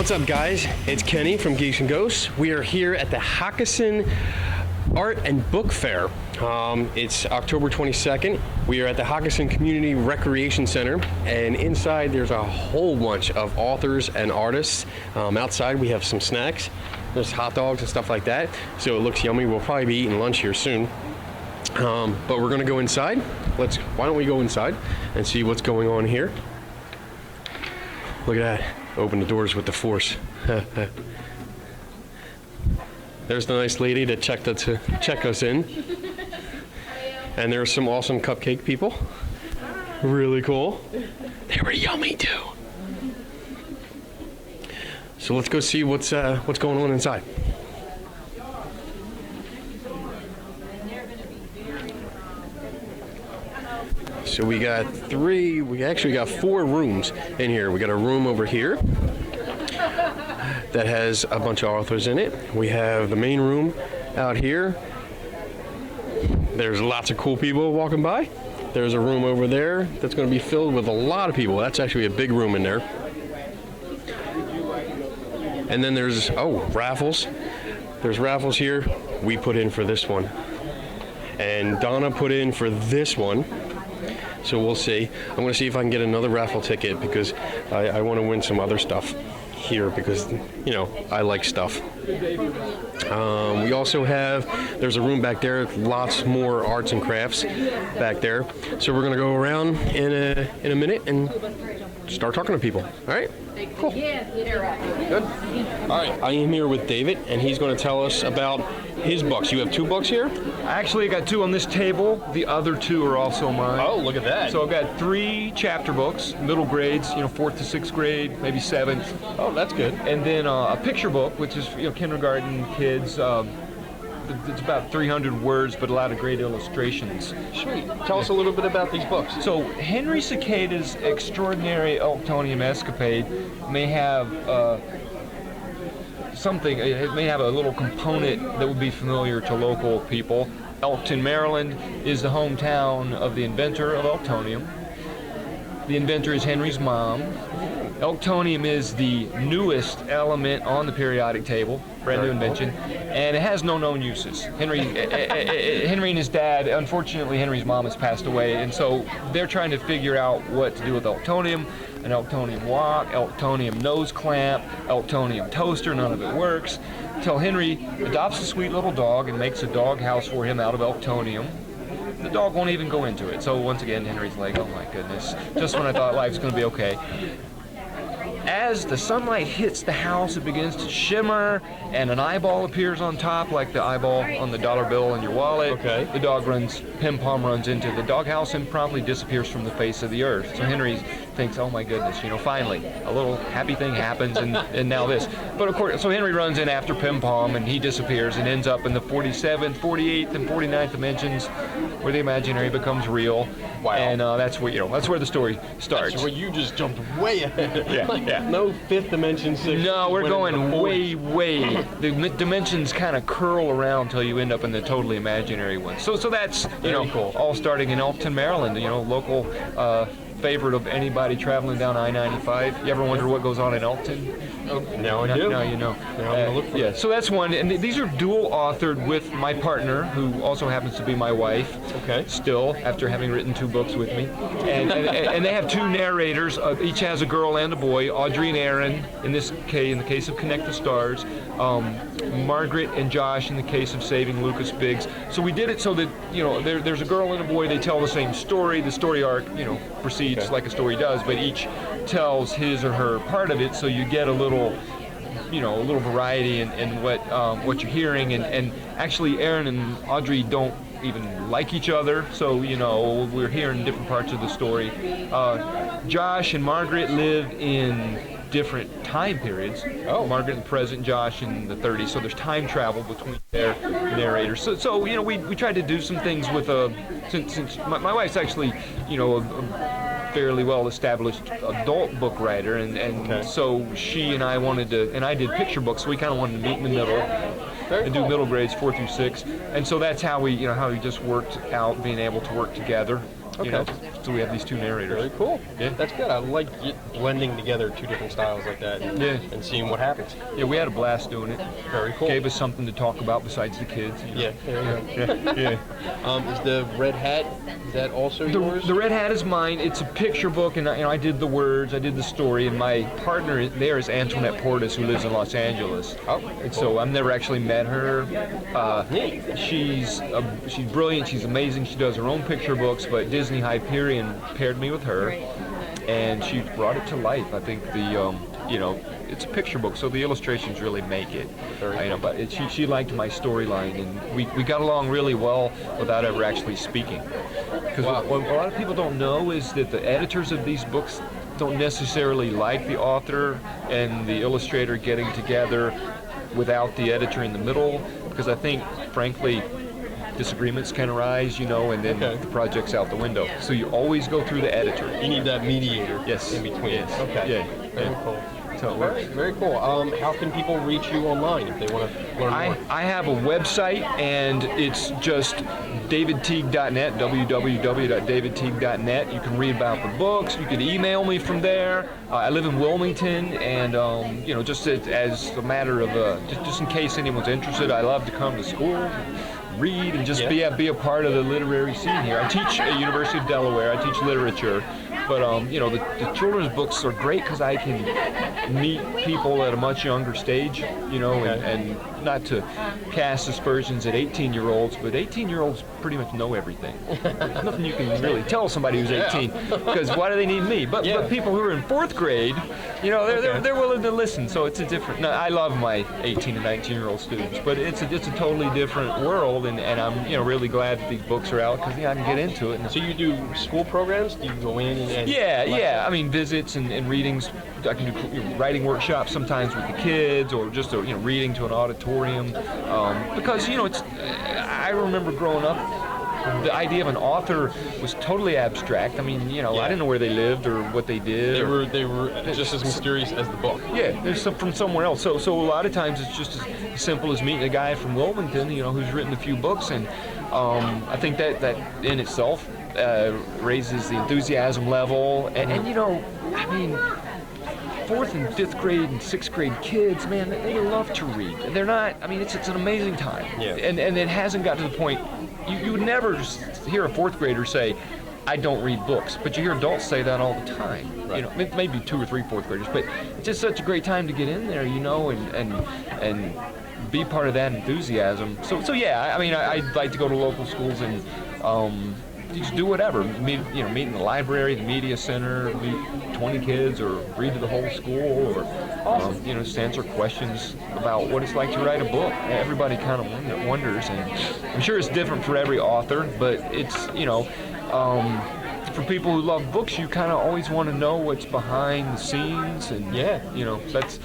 What's up, guys? It's Kenny from Geeks and Ghosts. We are here at the Hockessin Art and Book Fair. It's October 22nd. We are at the Hockessin Community Recreation Center, and inside there's a whole bunch of authors and artists. Outside we have some snacks. There's hot dogs and stuff like that, so it looks yummy. We'll probably be eating lunch here soon. But we're gonna go inside. Why don't we go inside and see what's going on here? Look at that. Open the doors with the force. There's the nice lady that checked us in. And there's some awesome cupcake people. Really cool. They were yummy too. So let's go see what's going on inside. So we actually got 4 rooms in here. We got a room over here that has a bunch of authors in it. We have the main room out here. There's lots of cool people walking by. There's a room over there that's going to be filled with a lot of people. That's actually a big room in there. And then there's, raffles. There's raffles here. We put in for this one. And Donna put in for this one. So we'll see. I'm going to see if I can get another raffle ticket because I want to win some other stuff here because, you know, I like stuff. We also there's a room back there, lots more arts and crafts back there. So we're going to go around in a minute and start talking to people. All right? Cool. Good. All right. I am here with David, and he's going to tell us about his books. You have 2 books here? Actually, I got 2 on this table. The other 2 are also mine. Oh, look at that. So I've got 3 chapter books, middle grades, 4th to 6th grade, maybe 7th. Oh, that's good. And then a picture book, which is kindergarten kids. It's about 300 words, but a lot of great illustrations. Sweet. Tell us a little bit about these books. So Henry Cicada's Extraordinary Elktonian Escapade may have it may have a little component that would be familiar to local people. Elkton, Maryland is the hometown of the inventor of Elktonium. The inventor is Henry's mom. Elktonium is the newest element on the periodic table, brand new invention, and it has no known uses. Henry and his dad, unfortunately Henry's mom has passed away, and so they're trying to figure out what to do with Elktonium. An Elktonium lock, Elktonium nose clamp, Elktonium toaster, none of it works, until Henry adopts a sweet little dog and makes a dog house for him out of Elktonium. The dog won't even go into it, so once again Henry's like, oh my goodness, just when I thought life's going to be okay. As the sunlight hits the house, it begins to shimmer, and an eyeball appears on top, like the eyeball on the dollar bill in your wallet. Okay. The dog Pim-Pom runs into the doghouse and promptly disappears from the face of the earth. So Henry thinks, oh my goodness, finally, a little happy thing happens, and now this. But of course, so Henry runs in after Pim-Pom, and he disappears and ends up in the 47th, 48th, and 49th dimensions, where the imaginary becomes real. Wow. And that's where the story starts. That's where you just jumped way ahead. Yeah. No 5th dimension, 6th. No, we're going way. The dimensions kind of curl around till you end up in the totally imaginary one. So that's cool. All starting in Elkton, Maryland. Local favorite of anybody traveling down I-95. You ever wonder what goes on in Elkton? Now I do. Now you know. Now I'm gonna look for it. So that's one, and these are dual authored with my partner, who also happens to be my wife. Okay. Still, after having written 2 books with me, and they have 2 narrators. Each has a girl and a boy. Audrey and Aaron, in the case of Connect the Stars. Margaret and Josh in the case of Saving Lucas Biggs. So we did it so that there's a girl and a boy. They tell the same story. The story arc proceeds like a story does, but each tells his or her part of it. So you get a little variety in what you're hearing. And actually, Aaron and Audrey don't even like each other, so we're hearing different parts of the story. Josh and Margaret live in different time periods. Oh. Margaret in the present, Josh in the 30s, so there's time travel between their narrators. So we tried to do some things with since my wife's actually a fairly well established adult book writer, and so she and I wanted to, and I did picture books, so we kind of wanted to meet in the middle. and do middle grades 4 through 6. And so that's how we, how we just worked out being able to work together. Okay. You know, So we have these two narrators. Very cool. Yeah. That's good. I like blending together two different styles like that and seeing what happens. Yeah, we had a blast doing it. Very cool. Gave us something to talk about besides the kids. You know? Yeah, there you go. Yeah. Is the red hat, is that also yours? The red hat is mine. It's a picture book, and I did the words, I did the story, and my partner there is Antoinette Portis, who lives in Los Angeles. Oh, and so I've never actually met her. She's brilliant. She's amazing. She does her own picture books, but Disney Hyperion paired me with her, and she brought it to life. I think it's a picture book, so the illustrations really make it. But she liked my storyline, and we got along really well without ever actually speaking. Because what a lot of people don't know is that the editors of these books don't necessarily like the author and the illustrator getting together without the editor in the middle, because I think, frankly, disagreements can arise, and then the project's out the window. So you always go through the editor. You need that mediator in between. Yes. Okay. Yeah. Very cool. So it works. Very cool. How can people reach you online if they want to learn more? I have a website, and it's just davidteague.net, www.davidteague.net. You can read about the books. You can email me from there. I live in Wilmington, and just as a matter of just in case anyone's interested, I love to come to school, read, and just be a part of the literary scene here. I teach at University of Delaware. I teach literature. But the children's books are great because I can meet people at a much younger stage, and not to cast aspersions at 18-year-olds, but 18-year-olds pretty much know everything. There's nothing you can really tell somebody who's 18, because why do they need me? But people who are in 4th grade, they're willing to listen. So it's a different. No, I love my 18 and 19-year-old students, but it's a totally different world, and I'm really glad that these books are out because I can get into it. So you do school programs? Do you go in and Yeah. I mean, visits and readings. I can do writing workshops sometimes with the kids, or just reading to an auditorium. Because I remember growing up, the idea of an author was totally abstract. I mean, I didn't know where they lived or what they did. They were just as mysterious as the book. Yeah, there's some from somewhere else. So a lot of times it's just as simple as meeting a guy from Wilmington, who's written a few books, and I think that in itself raises the enthusiasm level, and I mean, 4th and 5th grade and 6th grade kids, man, they love to read. They're not. I mean, it's an amazing time. Yeah. And it hasn't got to the point. You would never hear a 4th grader say, "I don't read books," but you hear adults say that all the time. Right. Maybe 2 or 3 4th graders, but it's just such a great time to get in there, and be part of that enthusiasm. So yeah, I mean, I'd like to go to local schools and just do whatever. Meet in the library, the media center, meet 20 kids, or read to the whole school, or just answer questions about what it's like to write a book. Everybody kind of wonders, and I'm sure it's different for every author, but it's for people who love books, you kind of always want to know what's behind the scenes, and that's.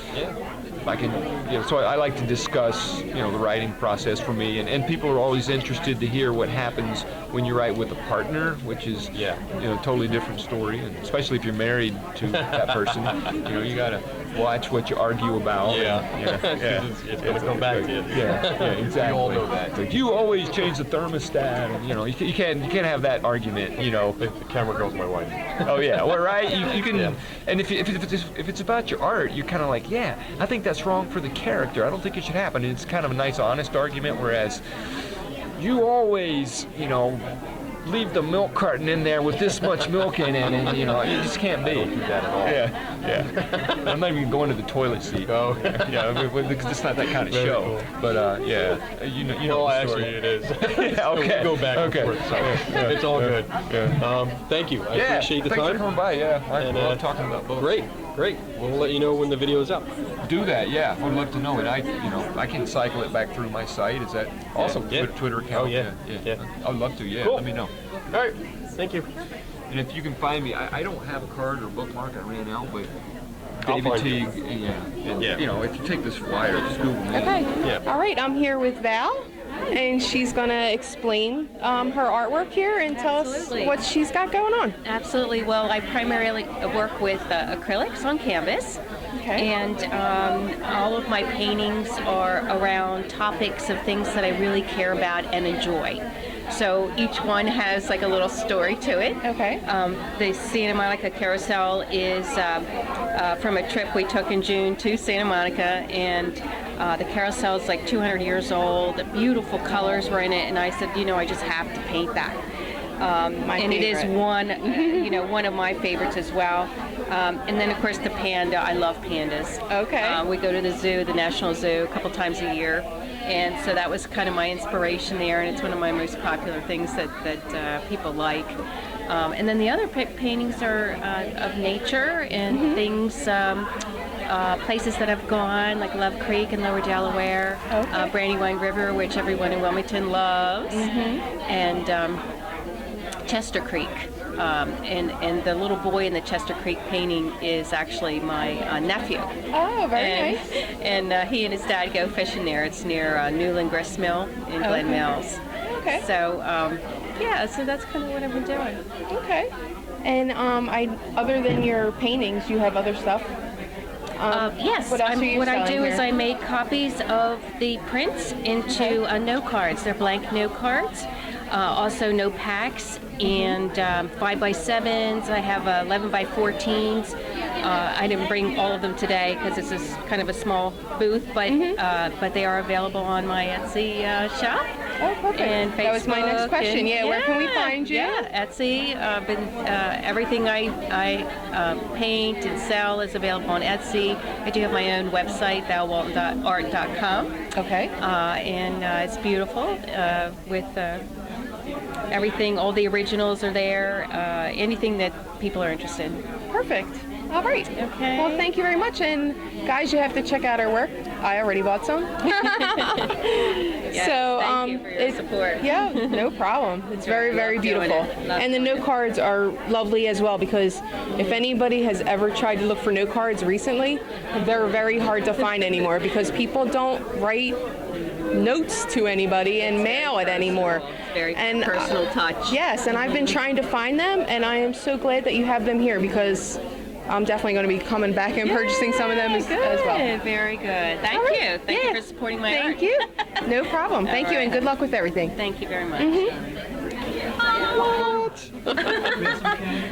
So I like to discuss, the writing process for me, and people are always interested to hear what happens when you write with a partner, which is, a totally different story, and especially if you're married to that person, you gotta watch what you argue about. It's gonna come back to you. Yeah, exactly. We all know that. Like, you always change the thermostat, and you can't have that argument. The camera girl's my wife. Oh yeah, well, right. You can, and if it's about your art, you're kind of like, I think that's wrong for the character. I don't think it should happen. It's kind of a nice, honest argument. Whereas you always, leave the milk carton in there with this much milk in it, and it just can't be. I don't do that at all. Yeah. I'm not even going to the toilet seat. Oh. Because it's not that kind of Very show. cool. But you know. Well, the story. actually, it is. Okay. We'll go back and forth, so it's all good. Yeah. Thank you. I appreciate the thanks time. for coming by. Yeah, I love And, talking about books. Great. We'll let you know when the video is up. Do that, yeah. I'd love to know it. I can cycle it back through my site. Is that Awesome. Yeah. Twitter account? Oh, yeah. I'd love to. Yeah. Cool. Let me know. All right. Thank you. And if you can find me, I don't have a card or bookmark. I ran out, but I'll David find you. Teague. Yeah. Yeah. If you take this flyer, just Google me. Okay. Yeah. All right, I'm here with Val, and she's going to explain her artwork here and tell Absolutely. us what she's got going on. Absolutely. Well, I primarily work with acrylics on canvas. Okay. And all of my paintings are around topics of things that I really care about and enjoy. So each one has like a little story to it. Okay. The Santa Monica Carousel is from a trip we took in June to Santa Monica, and the carousel is like 200 years old. The beautiful colors were in it, and I said, you know, I just have to paint that. And it is one, one of my favorites as well. And then of course the panda. I love pandas. Okay. We go to the zoo, the National Zoo, a couple times a year, and so that was kind of my inspiration there. And it's one of my most popular things that people like. And then the other paintings are of nature and things. Places that I've gone, like Love Creek in Lower Delaware, Brandywine River, which everyone in Wilmington loves, and Chester Creek. And the little boy in the Chester Creek painting is actually my nephew. Oh, very nice. And he and his dad go fishing there. It's near Newland Grist Mill in Glen Mills. Okay. So, so that's kind of what I've been doing. Okay. And other than your paintings, you have other stuff? Yes. What else are you what I selling do is here? I make copies of the prints into note cards. They're blank note cards. Also note packs and 5x7s. I have 11x14s. I didn't bring all of them today because this is kind of a small booth, but they are available on my Etsy shop. Oh, perfect. And Facebook. That was my next question. And, Yeah, where can we find you? Yeah, Etsy. Everything I paint and sell is available on Etsy. I do have my own website, valwalton.art.com. Okay. And it's beautiful with everything. All the originals are there. Anything that people are interested in. Perfect. All right. Okay. Well, thank you very much. And guys, you have to check out our work. I already bought some. Yes, So, thank you for your support. Yeah, no problem. It's very, very Love doing beautiful. it. Love And the doing note cards are lovely as well, because if anybody has ever tried to look for note cards recently, they're very hard to find anymore because people don't write notes to anybody and mail it anymore. Very And, personal touch. Yes, and I've been trying to find them, and I am so glad that you have them here because I'm definitely going to be coming back and purchasing some of them as well. Good, very good. Thank All right. you. Thank you for supporting my art. Thank you. No problem. Thank you, and good luck with everything. Thank you very much.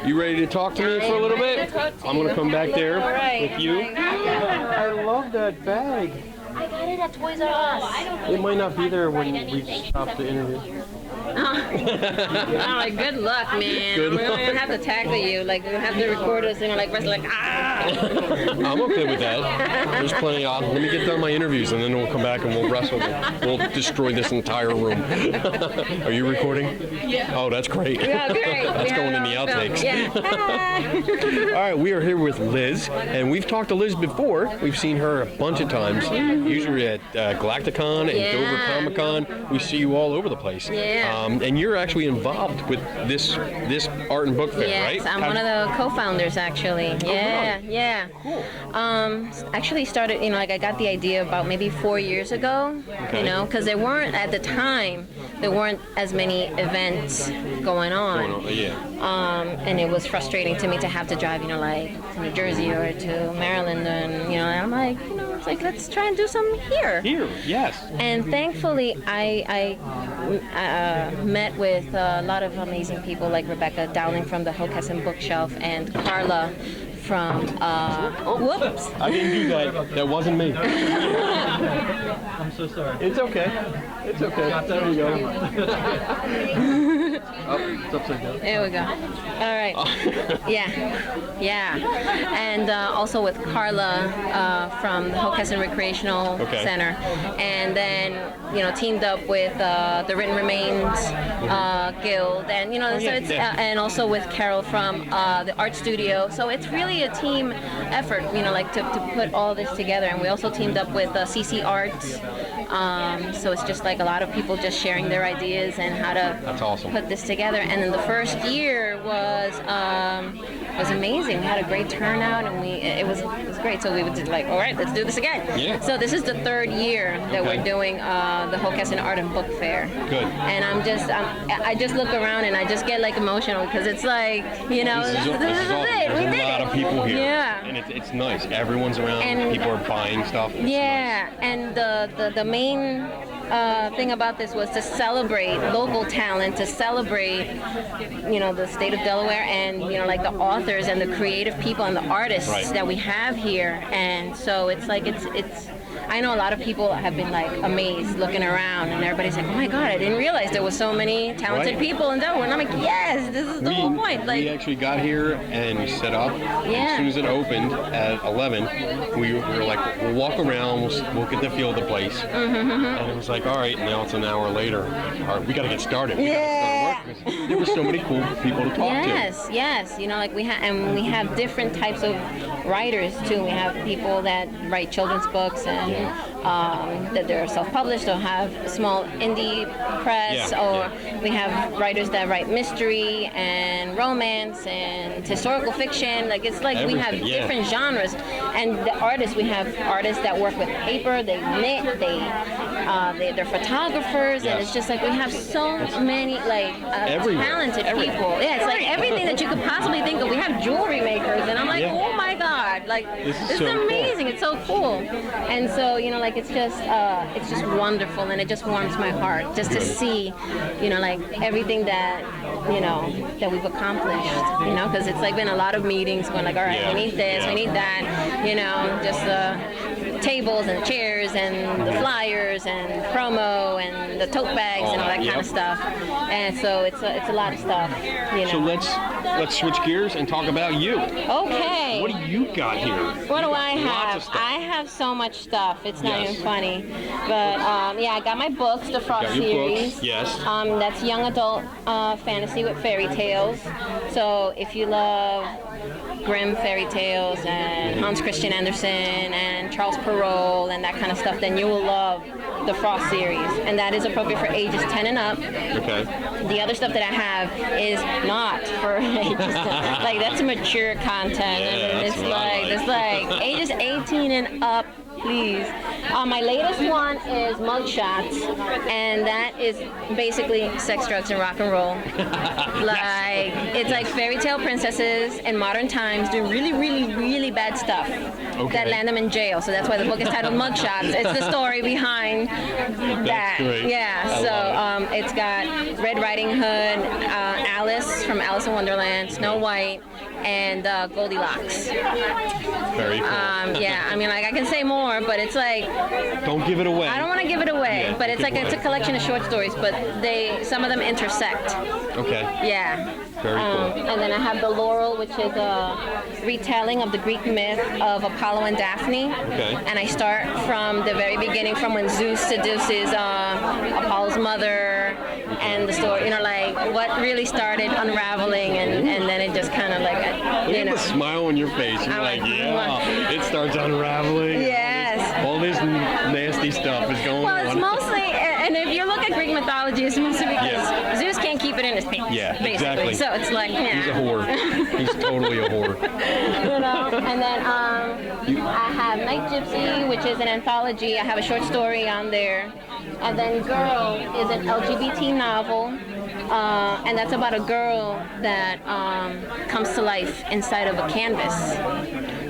You ready to talk to me for a little bit? I'm going to come back there with you. I love that bag. I got it at Toys R Us. It might not be there when we stop the interview. I'm like, good luck, man. Good We're luck. gonna have to tackle you. Like, we have to record us, and we're like, ah. I'm okay with that. There's plenty of. Let me get done my interviews, and then we'll come back and we'll wrestle. We'll destroy this entire room. Are you recording? Yeah. Oh, that's great. Yeah, great. That's Yeah, going in the outtakes. Yeah. All right, we are here with Liz, and we've talked to Liz before. We've seen her a bunch of times, usually at Galacticon and Yeah. Dover Comic Con. We see you all over the place. Yeah. And you're actually involved with this art and book fair, right? Yes, I'm one of the co-founders, actually. Yeah, really? yeah. Cool. Actually started, like I got the idea about maybe 4 years ago, Okay. because there weren't, at the time, there weren't as many events going on. Yeah. And it was frustrating to me to have to drive, like to New Jersey or to Maryland, and and I'm like, it's like, let's try and do something here. Here, yes. And thankfully, I met with a lot of amazing people like Rebecca Dowling from the Hockessin Bookshelf and Carla from, whoops. I didn't do that. That wasn't me. I'm so sorry. It's okay. It's okay. There we go. Oh, it's upside down. There we go. All right. Yeah. And also with Carla from the Hockessin Recreational Okay. Center. And then, teamed up with the Written Remains Guild. And, so it's, and also with Carol from the art studio. So it's really a team effort, to put all this together. And we also teamed up with CC Arts. So it's just like a lot of people just sharing their ideas and how to That's awesome. put this together. And then the first year was amazing. We had a great turnout, and it was great. So we were just like, all right, let's do this again. Yeah. So this is the third year that Okay. we're doing the Hockessin Art and Book Fair. Good. And I just look around and I just get like emotional because it's like, This is awesome. it. There's We a did lot it. of people here. Yeah. And it's nice. Everyone's around. And- people are buying stuff. It's Yeah, and the main thing about this was to celebrate local talent, to celebrate, the state of Delaware, and like the authors and the creative people and the artists that we have here. And so it's like it's. I know a lot of people have been like amazed looking around, and everybody's like, "Oh my God, I didn't realize there was so many talented people in Delaware." And I'm like, "Yes, this is the whole point." Like, we actually got here and set up. Yeah. As soon as it opened at 11, we were like, "We'll walk around. We'll get the feel of the place." And it was like, "All right." Now it's an hour later. All right, we got to get started. We gotta start work, 'cause there were so many cool people to talk to. Yes. Like we have different types of writers too. We have people that write children's books and that they're self-published or have a small indie press, we have writers that write mystery and romance and historical fiction. Like it's like we have different genres, and the artists, we have artists that work with paper, they knit, they're photographers, and it's just like we have so many talented people. Yeah, it's like everything that you could possibly think of. We have jewelry makers, and I'm like, oh my God, like this is so amazing. Cool. It's so cool, and so like it's just wonderful, and it just warms my heart just to see, like everything that that we've accomplished, because it's like been a lot of meetings going like, all right, we need this, we need that, just the tables and chairs and the flyers and promo and the tote bags and all that kind of stuff, and so it's a lot of stuff. So let's switch gears and talk about you. Okay. What do you got here? What do I have? Lots of stuff. I have so much stuff. It's not even funny. But I got my books, the Frost series. Books. Yes. That's young adult fantasy with fairy tales. So if you love Grimm fairy tales and Hans Christian Andersen and Charles Perrault and that kind of stuff, then you will love the Frost series, and that is appropriate for ages 10 and up. Okay. The other stuff that I have is not for ages, like that's mature content. It's like ages 18 and up, please. My latest one is Mugshots, and that is basically sex, drugs, and rock and roll. It's like fairy tale princesses in modern times doing really, really, really bad stuff that land them in jail. So that's why the book is titled Mugshots. It's the story behind that. That's great. Yeah. So it's got Red Riding Hood, Alice from Alice in Wonderland, Snow White, and Goldilocks. Very cool. I can say more, but it's like, don't give it away. I don't want to give it away, but it's like it's a collection of short stories, but some of them intersect. Okay. Yeah. Very cool. And then I have The Laurel, which is a retelling of the Greek myth of Apollo and Daphne. Okay. And I start from the very beginning, from when Zeus seduces Apollo's mother, and the story, what really started unraveling, and then it just kind of like, Look at the smile on your face. You're it starts unraveling. Yes. All this nasty stuff is going on. Well, it's mostly, and if you look at Greek mythology, it's mostly because Zeus can't keep it in his pants. Yeah, basically. exactly. So it's like, He's a whore. He's totally a whore. And then I have Night Gypsy, which is an anthology. I have a short story on there. And then Girl is an LGBT novel. And that's about a girl that comes to life inside of a canvas.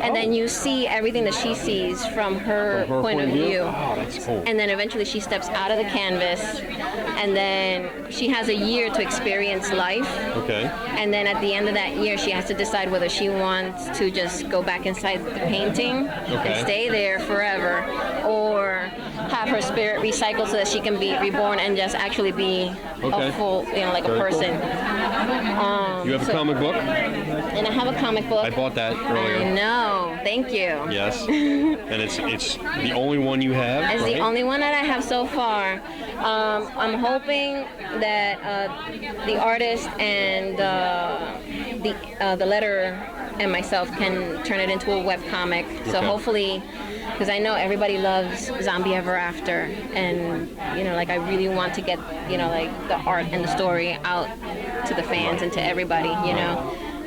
And then you see everything that she sees from her point of view. Oh, that's cool. And then eventually she steps out of the canvas, and then she has a year to experience life. Okay. And then at the end of that year, she has to decide whether she wants to just go back inside the painting and stay there forever, or have her spirit recycled so that she can be reborn and just actually be a full, like a person. You have a comic book? And I have a comic book. I bought that earlier. I know. Thank you. Yes. And it's the only one you have? It's the only one that I have so far. I'm hoping that the artist and the letterer and myself can turn it into a webcomic. So hopefully, because I know everybody loves Zombie Ever After, and I really want to get the art and the story out to the fans and to everybody,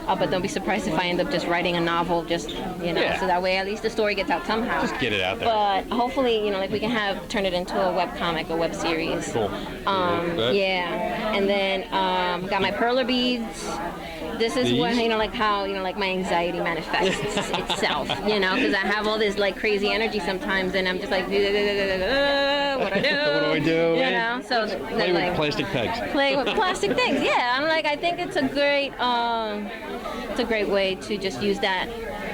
but don't be surprised if I end up just writing a novel, so that way at least the story gets out somehow. Just get it out there. But hopefully, we can turn it into a webcomic, a web series. Cool. And then got my perler beads. this is what, These? you know, like how, you know, like my anxiety manifests itself, you know, because I have all this like crazy energy sometimes, and I'm just like, what do I do? What do I do? You know, so Play then, with like, plastic pegs. play with plastic things. Yeah, I'm like, I think it's a great way to just use that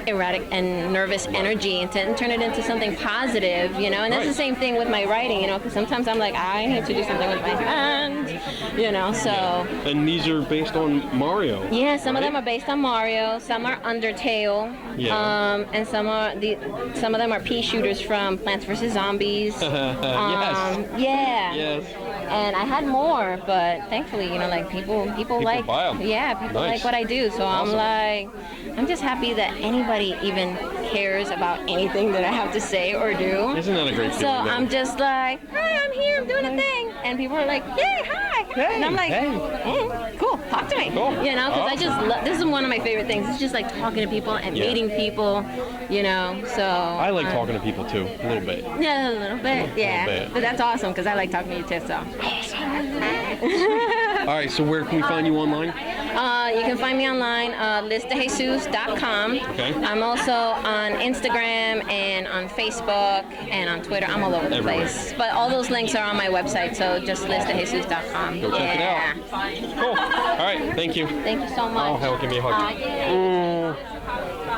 erratic and nervous energy and turn it into something positive, you know. And that's the same thing with my writing, you know, because sometimes I'm like, I need to do something with my hand, you know. So And these are based on Mario. yeah, some of them are based on Mario, some are Undertale, Yeah. and some of them are pea shooters from Plants vs Zombies. Yes. Yeah. Yes. And I had more, but thankfully, you know, like people like, buy 'em. yeah, people Nice. like what I do. So Awesome. I'm just happy that anybody even cares about anything that I have to say or do. Isn't that a great So feeling? though? I'm just like, hi, I'm here, I'm doing a thing, and people are like, yay, hi, Hey, and I'm like, hey. cool, talk to me, Cool. you know, because I just Awesome. this is one of my favorite things. It's just like talking to people and Yeah. meeting people, you know. So I like talking to people too, a little bit. yeah, a little bit, yeah, bit. but that's awesome because I like talking to you too. So. All right, so where can we find you online? You can find me online, lizdejesus.com. Okay. I'm also on Instagram and on Facebook and on Twitter. I'm all over the Everywhere. place. But all those links are on my website, so just lizdejesus.com. Go check it out. Cool. All right, thank you. Thank you so much. Oh, hell, give me a hug. Yay.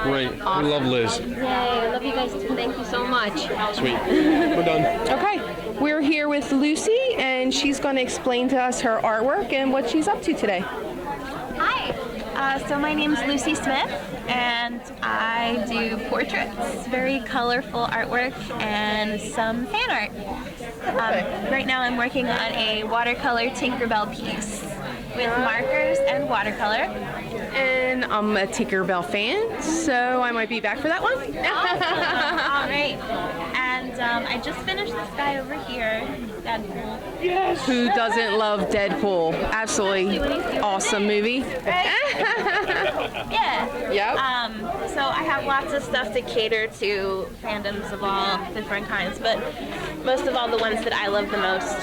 Great. We love Liz. Yay. I love you guys too. Thank you so much. Sweet. We're done. Okay, we're here with Lucy, and she's going to explain to us her artwork and what she's up to today. Hi, so my name's Lucy Smith, and I do portraits, very colorful artwork, and some fan art. Right now I'm working on a watercolor Tinkerbell piece with markers and watercolor. And I'm a Tinkerbell fan, so I might be back for that one. All right, and I just finished this guy over here, Deadpool. Who doesn't love Deadpool? Absolutely awesome movie. Yeah. Yep. So I have lots of stuff to cater to fandoms of all different kinds, but most of all the ones that I love the most.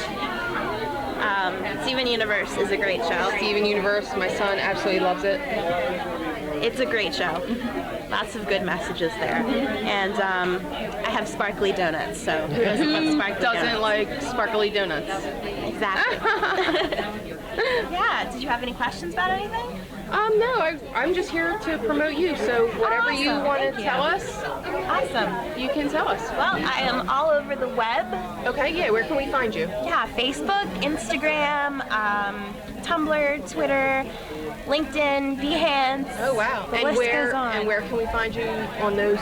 Steven Universe is a great show. Steven Universe, my son absolutely loves it. It's a great show. Lots of good messages there. And I have sparkly donuts, so who doesn't love sparkly Doesn't donuts? like sparkly donuts. Exactly. Yeah, did you have any questions about anything? No, I'm just here to promote you, so whatever you Awesome, want to thank you. tell us, Awesome. you can tell us. Well, I am all over the web. Okay, yeah, where can we find you? Yeah, Facebook, Instagram, Tumblr, Twitter, LinkedIn, Behance. Oh, wow. The And list where goes on. and where can we find you on those?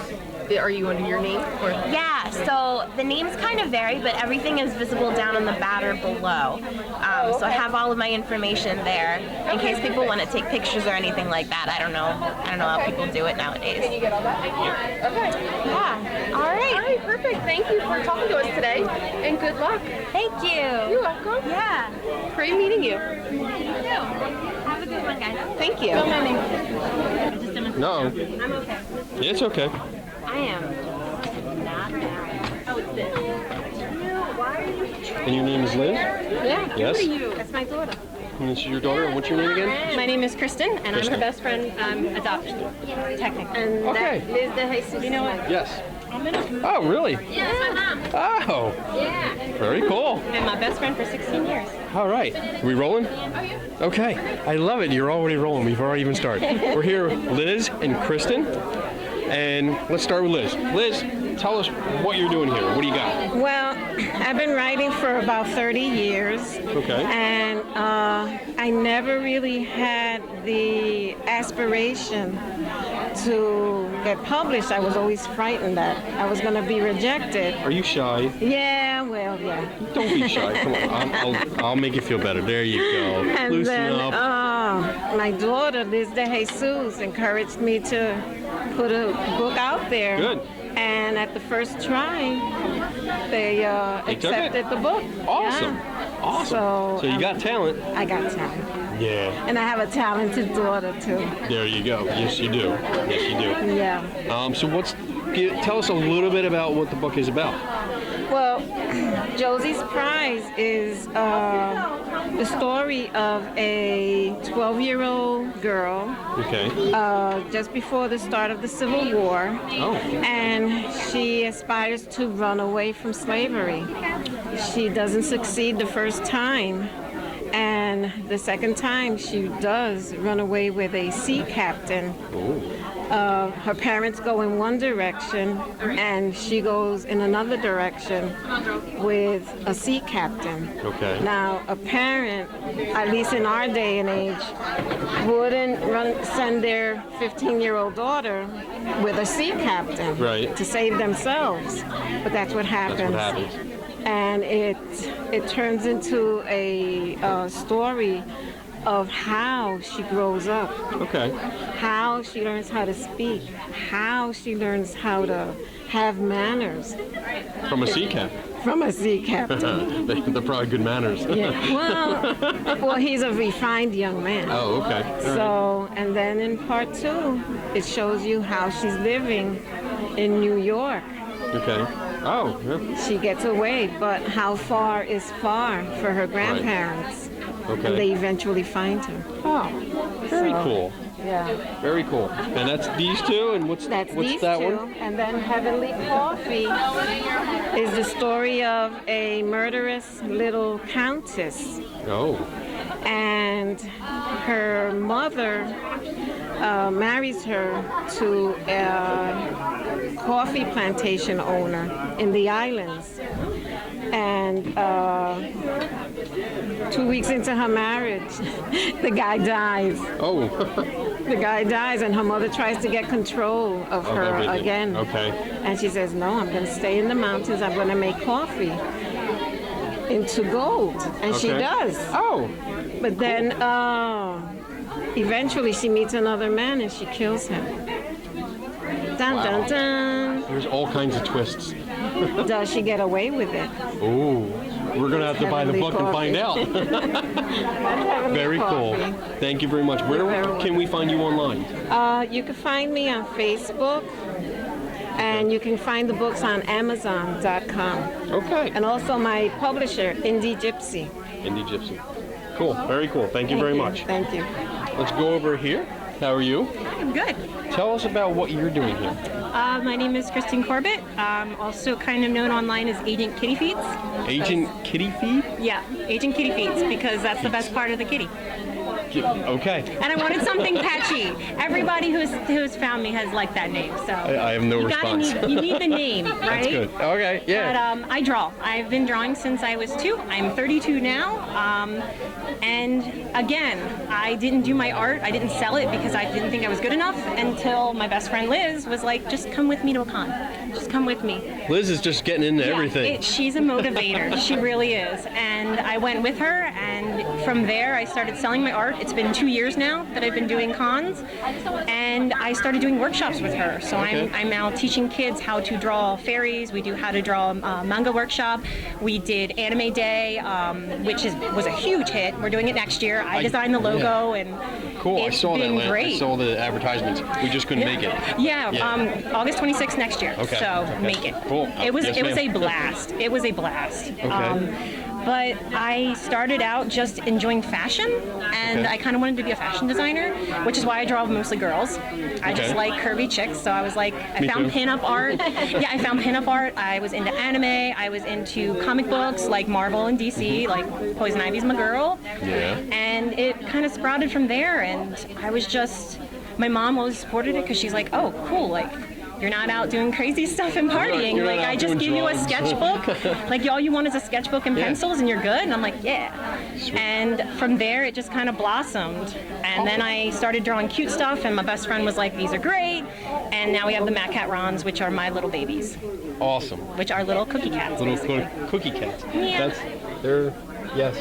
Are you under your name? Or? Yeah, so the names kind of vary, but everything is visible down on the banner below. So I have all of my information there in case people want to take pictures or anything like that. I don't know how people do it nowadays. Can you get all that? Okay. Yeah. All right. All right, perfect. Thank you for talking to us today, and good luck. Thank you. You're welcome. Yeah. Great meeting you. You too. Have a good one, guys. Thank you. No. I'm okay. It's okay. I am not married. Oh, it's this. And your name is Liz? Yeah. Yes. That's my daughter. And this is your daughter. And what's your name again? My name is Kristen, and I'm Kristen. her best friend, adopted, technically. And Okay. Liz DeJesus. You know what? Yes. Oh, really? Yeah, that's my mom. Oh, Yeah. very cool. And my best friend for 16 years. All right. We rolling? Okay. I love it. You're already rolling. We've already even started. We're here with Liz and Kristen. And let's start with Liz. Liz, tell us what you're doing here. What do you got? Well, I've been writing for about 30 years. Okay. And I never really had the aspiration to get published. I was always frightened that I was going to be rejected. Are you shy? Yeah, well, yeah. Don't be shy. Come on. I'll make you feel better. There you go. And Loosen then up. my daughter, Liz DeJesus, encouraged me to put a book out there. Good. And at the first try, they took it? accepted the book. Awesome. Yeah. Awesome. So you I'm- got talent. I got talent. Yeah. And I have a talented daughter too. There you go. Yes, you do. Yes, you do. Yeah. So tell us a little bit about what the book is about. Well, Josie's Prize is the story of a 12-year-old girl Okay. just before the start of the Civil War. Oh. And she aspires to run away from slavery. She doesn't succeed the first time. And the second time she does run away with a sea captain. Her parents go in one direction and she goes in another direction with a sea captain. Okay. Now, a parent, at least in our day and age, wouldn't send their 15-year-old daughter with a sea captain Right. to save themselves. But that's what happens. That's what happens. And it turns into a story of how she grows up, Okay. how she learns how to speak, how she learns how to have manners From a sea captain. from a sea captain. They're probably good manners. Yeah. Well, he's a refined young man. Oh, okay. All right. So, and then in part 2, it shows you how she's living in New York. Okay. Oh, yeah. She gets away, but how far is far for her grandparents? Okay. And they eventually find her. Oh, very So, cool. Yeah. Very cool. And that's these two, and what's That's what's these that two. one? And then Heavenly Coffee is the story of a murderous little countess. Oh. And her mother marries her to a coffee plantation owner in the islands. And 2 weeks into her marriage, the guy dies. Oh. The guy dies, and her mother tries to get control of her everything. again. Okay. And she says, no, I'm going to stay in the mountains. I'm going to make coffee into gold. And she Okay. does. Oh. But then eventually she meets another man and she kills him. Dun, Wow. dun, dun. There's all kinds of twists. Does she get away with it? Ooh. We're gonna have to buy the Heavenly book and find out. Heavenly Very cool. Coffee. Thank you very much. Where can we find you online? You can find me on Facebook, and you can find the books on Amazon.com. Okay. And also my publisher, Indie Gypsy. Indie Gypsy. Cool. Very cool. Thank you very much. Thank you. Let's go over here. How are you? I'm good. Tell us about what you're doing here. My name is Christine Corbett. Also kind of known online as Agent Kitty Feeds. Agent Kitty Feed? Yeah, Agent Kitty Feeds, because that's the best part of the kitty. Okay. And I wanted something patchy. Everybody who's found me has liked that name, so I have no response. You need the name, right? That's good. Okay, yeah. But I draw. I've been drawing since I was 2. I'm 32 now. And again, I didn't do my art. I didn't sell it because I didn't think I was good enough until my best friend Liz was like, just come with me to a con. Just come with me. Liz is just getting into everything. She's a motivator. She really is. And I went with her, and from there I started selling my art. It's been 2 years now that I've been doing cons, and I started doing workshops with her. So Okay. I'm now teaching kids how to draw fairies. We do how to draw manga workshop. We did Anime Day, which was a huge hit. We're doing it next year. I designed the logo, and Cool. it's I saw been that. Great. I saw the advertisements. We just couldn't make it. Yeah, Yeah. August 26th next year. Okay, So okay. make it. Cool. It was Yes, it was ma'am. a blast. It was a blast. Okay. But I started out just enjoying fashion, and Okay. I kind of wanted to be a fashion designer, which is why I draw mostly girls. I just Okay. like curvy chicks, so I was like, I Me found too. pinup art. Yeah, I found pinup art. I was into anime. I was into comic books like Marvel and DC, like Poison Ivy's my girl. Yeah. And it kind of sprouted from there, and I was just, my mom always supported it because she's like, oh, cool, like, you're not out doing crazy stuff and partying. you're not Like, out I just doing give you a drugs. sketchbook. Like, all you want is a sketchbook and Yeah. pencils, and you're good. And I'm like, yeah. And from there, it just kind of blossomed. And then I started drawing cute stuff, and my best friend was like, these are great. And now we have the Matt Cat Rons, which are my little babies, Awesome. which are little cookie cats. Little basically. cookie cats. Yeah. They're, yes.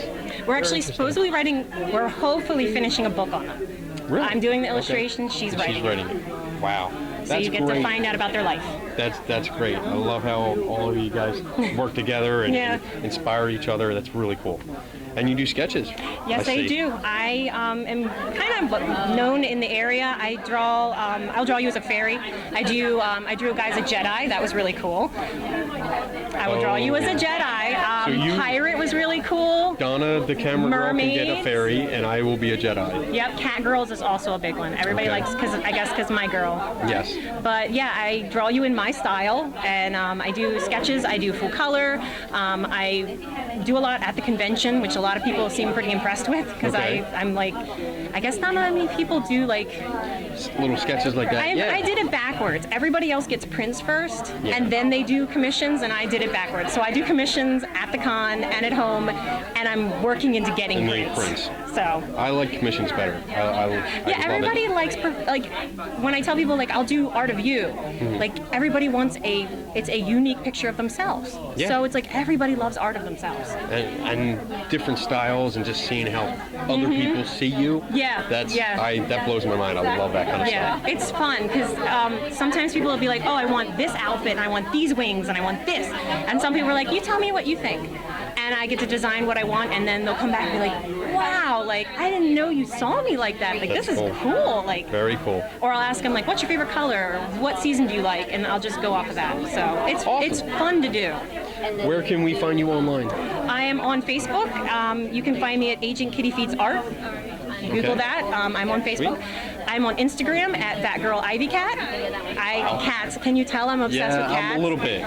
We're actually supposedly we're hopefully finishing a book on them. Really? I'm doing the Okay. illustrations, she's writing. She's writing. Wow. So That's you get great. to find out about their life. That's great. I love how all of you guys work together and, Yeah. and inspire each other. That's really cool. And you do sketches. Yes, I see. do. I am kind of known in the area. I draw. I'll draw you as a fairy. I drew a guy as a Jedi. That was really cool. I will draw you as a Jedi. So you- Pirate was really cool. Donna, the camera girl, can get a Mermaids. fairy, and I will be a Jedi. Yep, Cat Girls is also a big one. Everybody Okay. likes, because my girl. Yes. But yeah, I draw you in my style, and I do sketches. I do full color. I do a lot at the convention, which a lot of people seem pretty impressed with, because Okay. I'm like, I guess not that many people do like. Little sketches like that. I did it backwards. Everybody else gets prints first, Yeah. and then they do commissions, and I did it backwards. So I do commissions at the con and at home, and I'm working into getting And then prints. prints. So. I like commissions better. I Yeah, love everybody it. likes like when I tell people like I'll do art of you, Mm-hmm. like everybody wants a unique picture of themselves. Yeah. So it's like everybody loves art of themselves. And different styles and just seeing how other people see you. Yeah, That's yeah. that blows my mind. I love that kind of Yeah, stuff. it's fun because sometimes people will be like, oh, I want this outfit and I want these wings and I want this. And some people are like, you tell me what you think. And I get to design what I want, and then they'll come back and be like, wow, like I didn't know you saw me like that. Like That's this is cool. cool. Like, Very cool. or I'll ask them like, what's your favorite color? Or what season do you like? And I'll just go off of that. So it's Awesome. fun to do. Where can we find you online? I am on Facebook. You can find me at Agent Kitty Feeds Art. Google Okay. that. I'm on Facebook. Sweet. I'm on Instagram at ThatGirlIvyCat. Cats. Can you tell I'm obsessed with cats? I'm a little bit.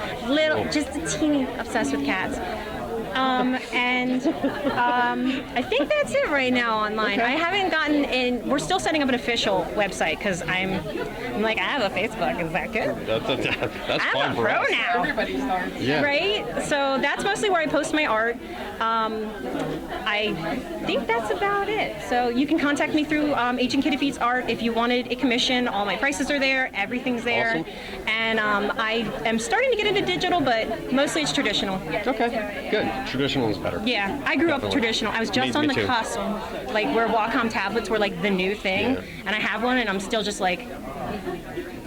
Just a teeny obsessed with cats. I think that's it right now online. I haven't gotten in. We're still setting up an official website because I'm like, I have a Facebook. Is that good? That's fun I'm a for pro us. now. Yeah. Right? So that's mostly where I post my art. I think that's about it. So you can contact me through Agent Kitty Feeds Art if you wanted a commission. All my prices are there. Everything's there. Awesome. And I am starting to get into digital, but mostly it's traditional. Okay, good. Traditional is better. Yeah, I grew up Definitely. traditional. I was just Me on the too. cusp, like where Wacom tablets were like the new thing. Yeah. And I have one, and I'm still just like,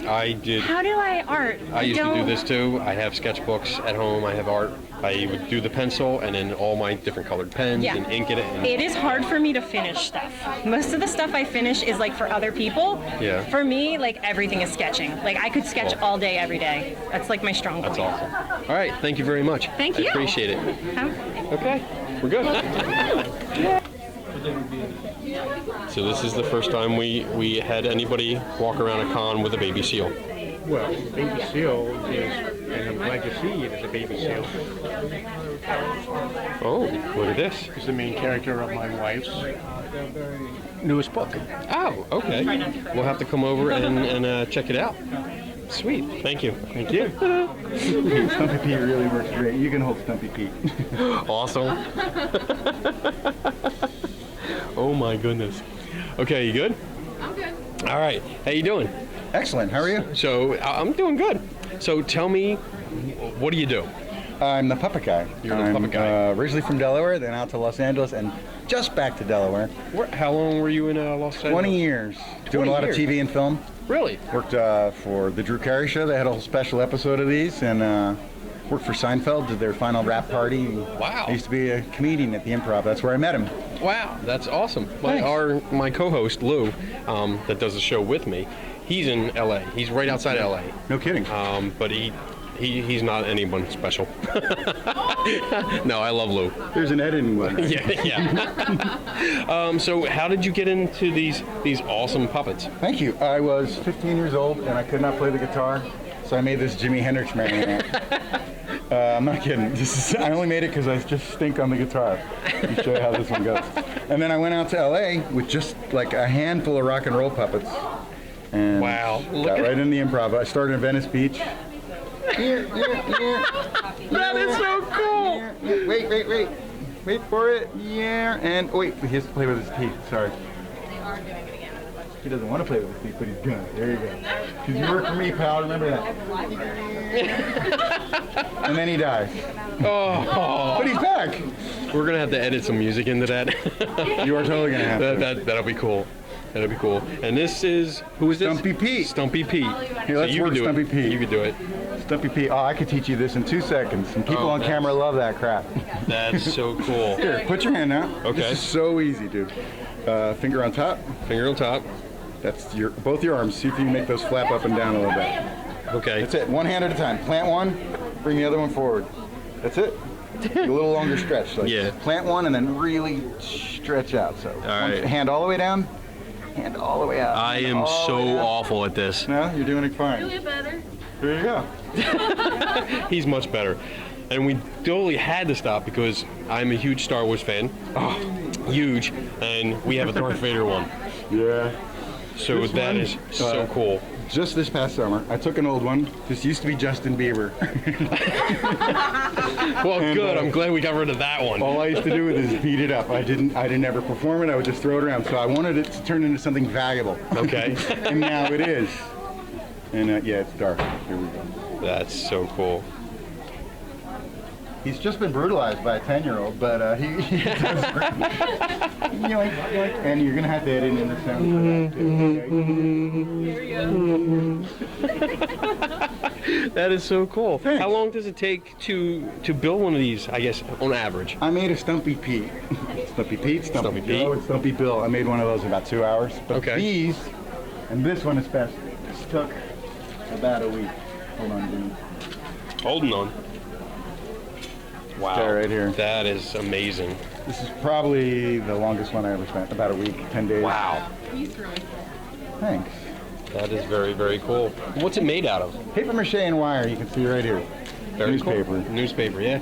I did. how do I art? I used to do don't- this too. I have sketchbooks at home. I have art. I would do the pencil and then all my different colored pens Yeah. and ink in it. And It is hard for me to finish stuff. Most of the stuff I finish is like for other people. Yeah. For me, like everything is sketching. Like I could sketch Cool. all day, every day. That's like my strong point. That's awesome. All right, thank you very much. Thank I you. appreciate it. Huh? Okay, we're good. So this is the first time we had anybody walk around a con with a baby seal. Well, baby seal is, and I'm glad to see it as a baby seal. Oh, look at this. It's the main character of my wife's newest book. Oh, okay. We'll have to come over and check it out. Sweet. Thank you. Thank you. Stumpy Pete really works great. You can hold Stumpy Pete. Awesome. Oh my goodness. Okay, you good? I'm good. All right. How you doing? Excellent. How are you? So I'm doing good. So tell me, what do you do? I'm the puppet guy. You're the I'm, puppet guy. Originally from Delaware, then out to Los Angeles, and just back to Delaware. How long were you in Los Angeles? 20 years. Doing a lot years. of TV and film. Really? Worked for the Drew Carey Show. They had a whole special episode of these, and worked for Seinfeld, did their final rap party. Wow. I used to be a comedian at the Improv. That's where I met him. Wow, that's awesome. Thanks. My co-host Lou, that does the show with me, he's in LA. He's right outside LA. No kidding. But he's not anyone special. No, I love Lou. There's an editing one. Right? Yeah. So how did you get into these awesome puppets? Thank you. I was 15 years old, and I could not play the guitar, so I made this Jimi Hendrix marionette. I'm not kidding. I only made it because I just stink on the guitar. Let me show you how this one goes. And then I went out to LA with just like a handful of rock and roll puppets. And Wow. got right in the Improv. I started in Venice Beach. That is so cool. Wait. Wait for it. Yeah. And wait, he has to play with his teeth. Sorry. He doesn't want to play with his teeth, but he's gonna. There you go. Because you work for me, pal. Remember that. And then he dies. Oh. But he's back. We're gonna have to edit some music into that. You are totally gonna have to. That'll be cool. That'd be cool. And this is, who is this? Stumpy Pete. Stumpy Pete. Here, let's you work can do Stumpy it. Pete. You can do it. Stumpy Pete. Oh, I could teach you this in 2 seconds. And people on camera love that crap. That's so cool. Here, put your hand out. Okay. This is so easy, dude. Finger on top. Finger on top. That's both your arms. See if you can make those flap up and down a little bit. Okay. That's it. One hand at a time. Plant one, bring the other one forward. That's it. A little longer stretch. Like Yeah. Plant one and then really stretch out. So right. Hand all the way down, hand all the way out. I am so awful at this. No, you're doing it fine. You'll get better. There you go. He's much better. And we totally had to stop because I'm a huge Star Wars fan. Oh, huge. And we have a Darth Vader one. Yeah. So This that one, is so cool. Just this past summer, I took an old one. This used to be Justin Bieber. Well, good. I'm glad we got rid of that one. All I used to do is beat it up. I didn't ever perform it. I would just throw it around. So I wanted it to turn into something valuable. Okay. And now it is. And yeah, it's dark. Here we go. That's so cool. He's just been brutalized by a 10-year-old, but he does great. Yoink, yoink. And you're gonna have to edit in the sound for that too. That is so cool. Thanks. How long does it take to build one of these, I guess, on average? I made a Stumpy Pete. Stumpy Pete, Stumpy Pete. Joe, and Stumpy Bill. I made one of those in about 2 hours. But Okay. these, and this one especially, this took about a week. Hold on, Jimmy. Holding on. Wow. That right here. That is amazing. This is probably the longest one I ever spent. About a week, 10 days. Wow. Thanks. That is very, very cool. What's it made out of? Paper mache and wire, you can see right here. Very Newspaper. Cool. Newspaper, yeah.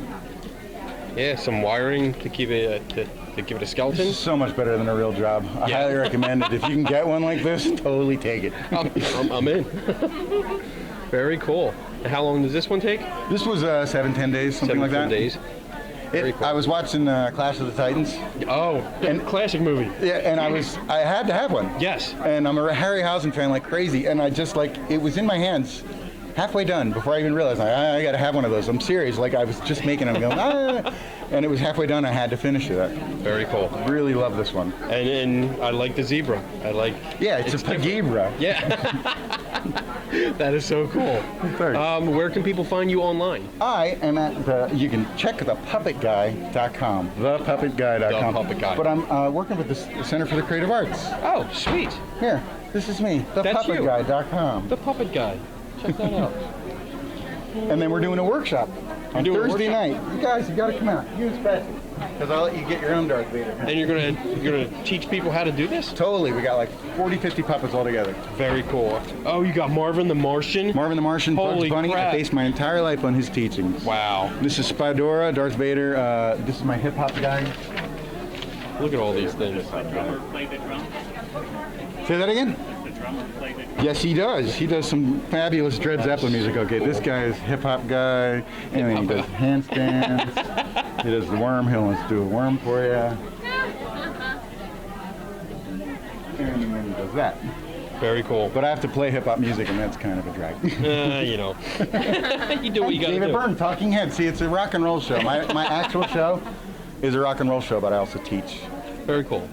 Yeah, some wiring to keep it to give it a skeleton. This is so much better than a real job. I Yeah. highly recommend it. If you can get one like this, totally take it. I'm in. Very cool. And how long does this one take? This was 7-10 days, something like that. 7 days. Very cool. I was watching Clash of the Titans. Oh, and classic movie. Yeah, and I had to have one. Yes. And I'm a Harryhausen fan like crazy, and I just it was in my hands, halfway done before I even realized I got to have one of those. I'm serious. Like I was just making them going, and it was halfway done. I had to finish it. Very cool. Really love this one. And I like the zebra. Yeah, it's a pagebra. Yeah. That is so cool. Where can people find you online? I am at you can check thepuppetguy.com. Thepuppetguy.com. The Puppet Guy. But I'm working with the Center for the Creative Arts. Oh, sweet. Here, this is me. Thepuppetguy.com. The Puppet Guy. Check that out. And then we're doing a workshop on Thursday night. You guys, you got to come out. You especially. Because I'll let you get your own Darth Vader. And you're gonna teach people how to do this? Totally. We got like 40, 50 puppets all together. Very cool. Oh, you got Marvin the Martian? Marvin the Martian, Holy Bugs Bunny. crap. I based my entire life on his teachings. Wow. This is Spydora, Darth Vader. This is my hip hop guy. Look at all these things. Say that again? Yes, he does. He does some fabulous Dred Zeppelin music. Okay, this guy is hip hop guy, and then he does handstands. He does the worm. He'll let's do a worm for you. And then he does that. Very cool. But I have to play hip hop music, and that's kind of a drag. You know. You do what you gotta David do. Byrne, Talking Head. See, it's a rock and roll show. My actual show is a rock and roll show, but I also teach. Very cool.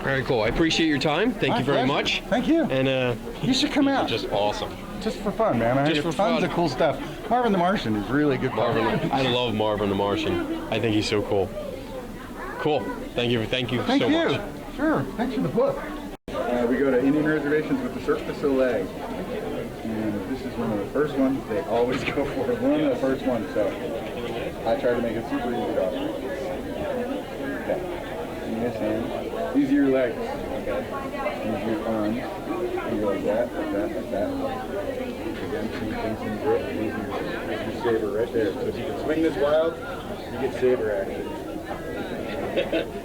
Very cool. I appreciate your time. Thank you very much. Thank you. And you should come out. Just awesome. Just for fun, man. I Just have for tons fun. of cool stuff. Marvin the Martian is really good. I love Marvin the Martian. I think he's so cool. Cool. Thank you so much. Sure. Thanks for the book. We go to Indian reservations with the Cirque du Soleil. And this is one of the first ones they always go for. One of the first ones, so I try to make it super easy to operate. Okay. In this hand, these are your legs. Okay. These are your arms. You go like that, like that, like that. Again, same thing, same grip. These are your saber right there. So if you can swing this wild, you get saber action.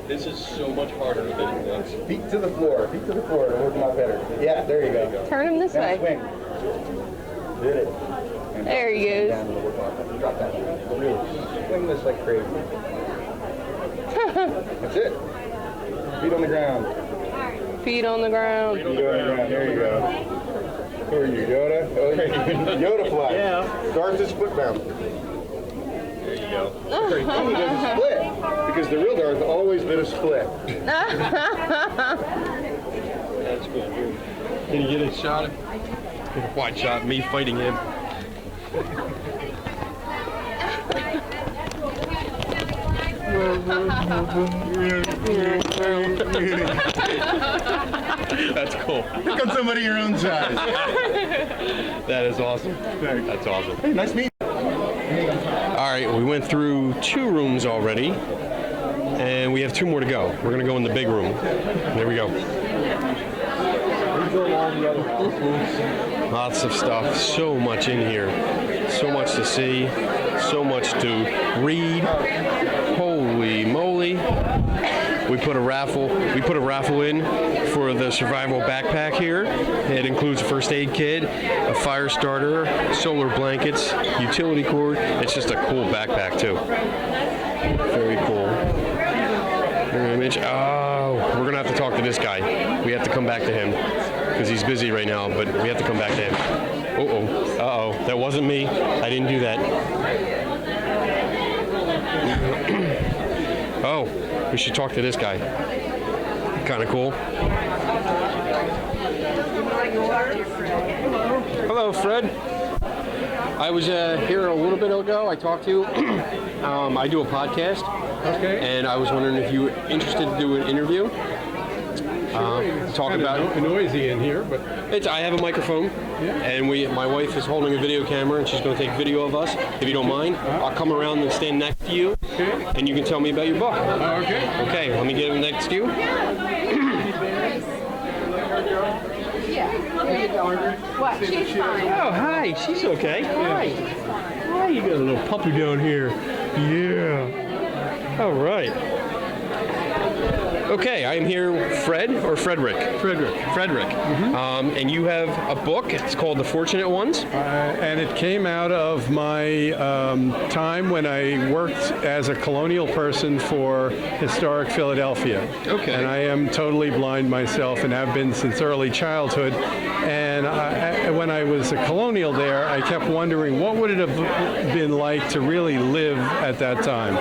This is so much harder than it looks. Feet to the floor. Feet to the floor. It'll work a lot better. Yeah, there you go. Turn him this Now way. swing. Did it. And There he goes. down, it'll work a lot better. Drop that. Really. Swing this like crazy. That's it. Feet on the ground. Feet on the ground. Feet on the ground. There you go. Who are you, Yoda? Oh, Yoda fly. Yeah. Start to split bound. There you go. Very cool. He does a split. Because the real Darth always did a split. That's cool. Can you get a shot? Get a wide shot, me fighting him. That's cool. Pick on somebody your own size. That is awesome. That's awesome. Hey, nice meeting. All right, we went through 2 rooms already, and we have 2 more to go. We're gonna go in the big room. There we go. Lots of stuff, so much in here, so much to see, so much to read. Holy moly! We put a raffle in for the survival backpack here. It includes a first aid kit, a fire starter, solar blankets, utility cord. It's just a cool backpack too. Very cool. Image. Oh, we're gonna have to talk to this guy. We have to come back to him because he's busy right now, but we have to come back to him. Uh-oh, that wasn't me. I didn't do that. Oh, we should talk to this guy. Kind of cool. Hello, Fred. I was here a little bit ago. I talked to you. I do a podcast. Okay. And I was wondering if you were interested to do an interview. Talk about noisy in here, but I have a microphone, and my wife is holding a video camera, and she's going to take video of us. If you don't mind, I'll come around and stand next to you, and you can tell me about your book. okay. Okay, let me get next to you. What? She's fine. Oh, hi. She's okay. Hi. Hi, you got a little puppy down here. Yeah. All right. Okay, I am here, Fred or Frederick? Frederick. And you have a book. It's called The Fortunate Ones. And it came out of my time when I worked as a colonial person for historic Philadelphia. Okay. And I am totally blind myself and have been since early childhood. And when I was a colonial there, I kept wondering what would it have been like to really live at that time.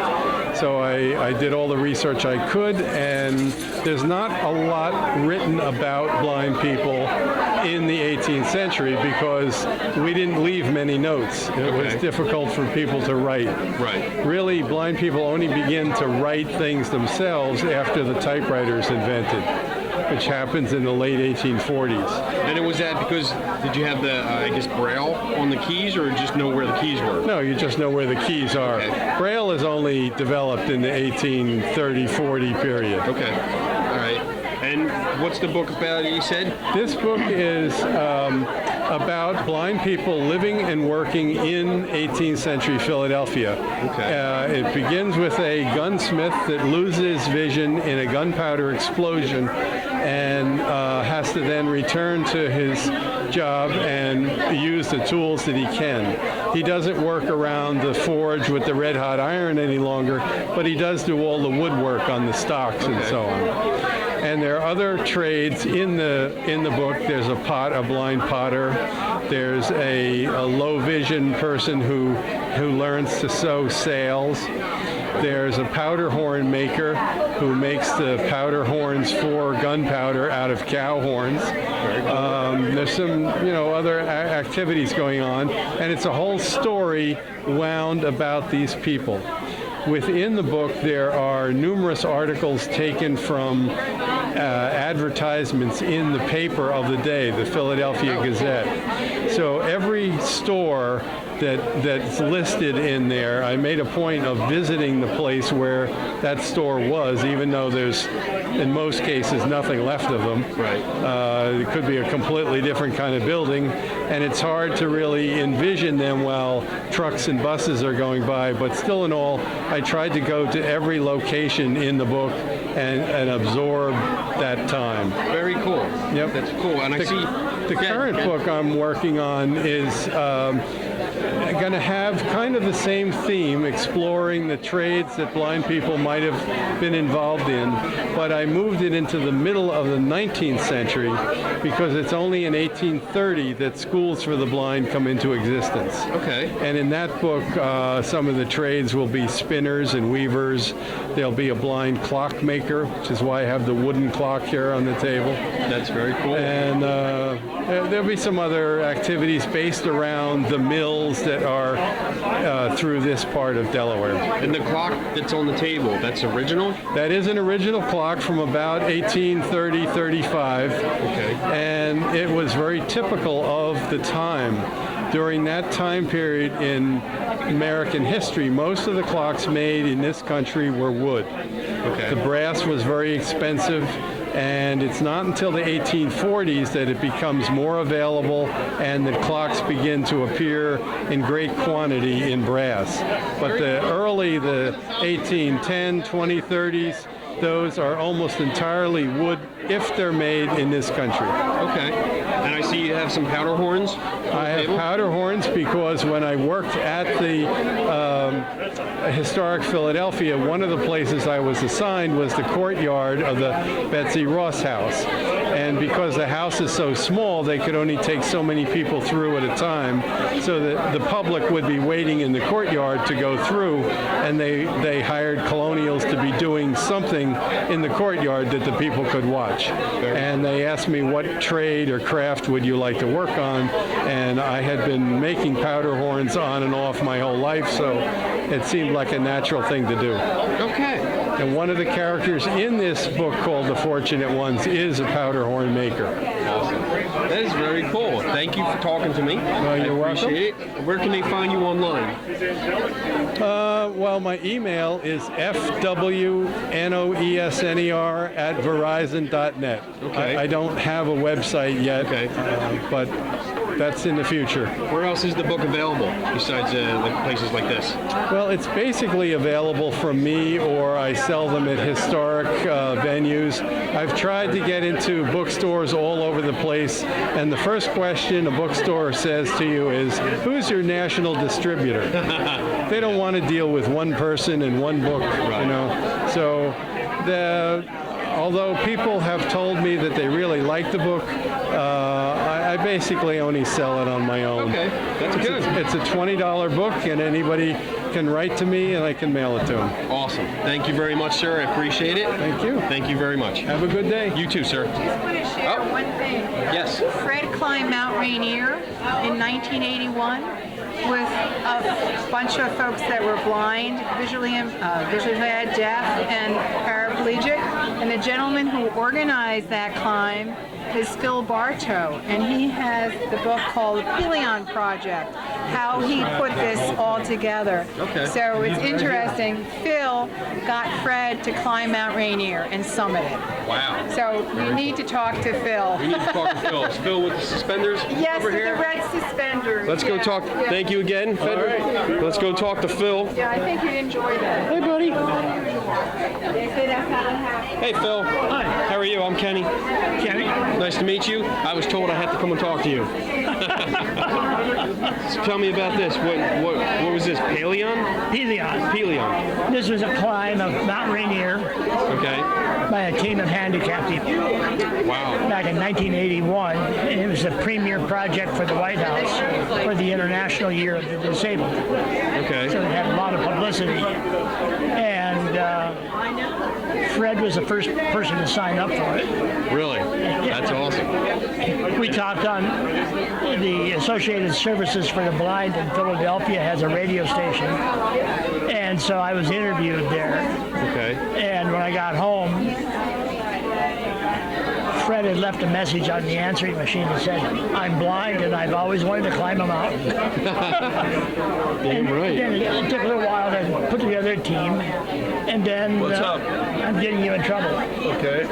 So I did all the research I could, and there's not a lot written about blind people in the 18th century because we didn't leave many notes. It was difficult for people to write. Right. Really, blind people only begin to write things themselves after the typewriter is invented, which happens in the late 1840s. And it was that because, did you have the, Braille on the keys, or just know where the keys were? No, you just know where the keys are. Okay. Braille is only developed in the 1830-40 period. Okay. All right. And what's the book about, you said? This book is about blind people living and working in 18th century Philadelphia. Okay. It begins with a gunsmith that loses vision in a gunpowder explosion and has to then return to his job and use the tools that he can. He doesn't work around the forge with the red hot iron any longer, but he does do all the woodwork on the stocks and so on. And there are other trades in the book. There's a blind potter. There's a low vision person who learns to sew sails. There's a powder horn maker who makes the powder horns for gunpowder out of cow horns. There's some other activities going on, and it's a whole story wound about these people. Within the book, there are numerous articles taken from advertisements in the paper of the day, the Philadelphia Gazette. So every store that's listed in there, I made a point of visiting the place where that store was, even though there's, in most cases, nothing left of them. Right. It could be a completely different kind of building, and it's hard to really envision them while trucks and buses are going by, but still in all, I tried to go to every location in the book and absorb that time. Very cool. Yep. That's cool. And I see the current book I'm working on is going to have kind of the same theme, exploring the trades that blind people might have been involved in, but I moved it into the middle of the 19th century because it's only in 1830 that schools for the blind come into existence. Okay. And in that book, some of the trades will be spinners and weavers. There'll be a blind clockmaker, which is why I have the wooden clock here on the table. That's very cool. And there'll be some other activities based around the mills that are through this part of Delaware. And the clock that's on the table, that's original? That is an original clock from about 1830-35. Okay. And it was very typical of the time. During that time period in American history, most of the clocks made in this country were wood. Okay. The brass was very expensive, and it's not until the 1840s that it becomes more available and that clocks begin to appear in great quantity in brass. But the 1810, 20, 30s, those are almost entirely wood if they're made in this country. Okay. And I see you have some powder horns. I have powder horns because when I worked at the Historic Philadelphia, one of the places I was assigned was the courtyard of the Betsy Ross house. And because the house is so small, they could only take so many people through at a time, so that the public would be waiting in the courtyard to go through, and they hired colonials to be doing something in the courtyard that the people could watch. And they asked me, what trade or craft would you like to work on? And I had been making powder horns on and off my whole life, so it seemed like a natural thing to do. Okay. And one of the characters in this book called The Fortunate Ones is a powder horn maker. Awesome. That is very cool. Thank you for talking to me. You're welcome. Appreciate it. Where can they find you online? Well, my email is fwnoesner@verizon.net. Okay. I don't have a website yet, but that's in the future. Where else is the book available besides like places like this? Well, it's basically available from me, or I sell them at historic venues. I've tried to get into bookstores all over the place, and the first question a bookstore says to you is, who's your national distributor? They don't want to deal with one person and one book, you know. So although people have told me that they really like the book, I basically only sell it on my own. Okay, that's good. It's a $20 book, and anybody can write to me, and I can mail it to them. Awesome. Thank you very much, sir. I appreciate it. Thank you. Thank you very much. Have a good day. You too, sir. I just want to share one thing. Yes. Fred climbed Mount Rainier in 1981 with a bunch of folks that were blind, visually impaired, deaf, and paraplegic. And the gentleman who organized that climb is Phil Bartow, and he has the book called Pelion Project, how he put this all together. Okay. So it's interesting. Phil got Fred to climb Mount Rainier and summit it. Wow. So we need to talk to Phil. We need to talk to Phil. Is Phil with the suspenders Yes, over with here? the red suspenders. Let's go talk. Yeah. Thank you again, Frederick. Let's go talk to Phil. Yeah, I think you'd enjoy that. Hey, buddy. They say that's not unhappy. Hey, Phil. Hi. How are you? I'm Kenny. Kenny? Nice to meet you. I was told I had to come and talk to you. So tell me about this. What was this? Pelion? Pelion. This was a climb of Mount Rainier Okay. by a team of handicapped people Wow. back in 1981. And it was a premier project for the White House for the International Year of the Disabled. Okay. So it had a lot of publicity. And Fred was the first person to sign up for it. Really? That's awesome. We talked on the Associated Services for the Blind in Philadelphia has a radio station, and so I was interviewed there. Okay. And when I got home, Fred had left a message on the answering machine that said, "I'm blind and I've always wanted to climb a mountain." Damn right. Then it took a little while to put together a team, and then What's up? I'm getting you in trouble. Okay.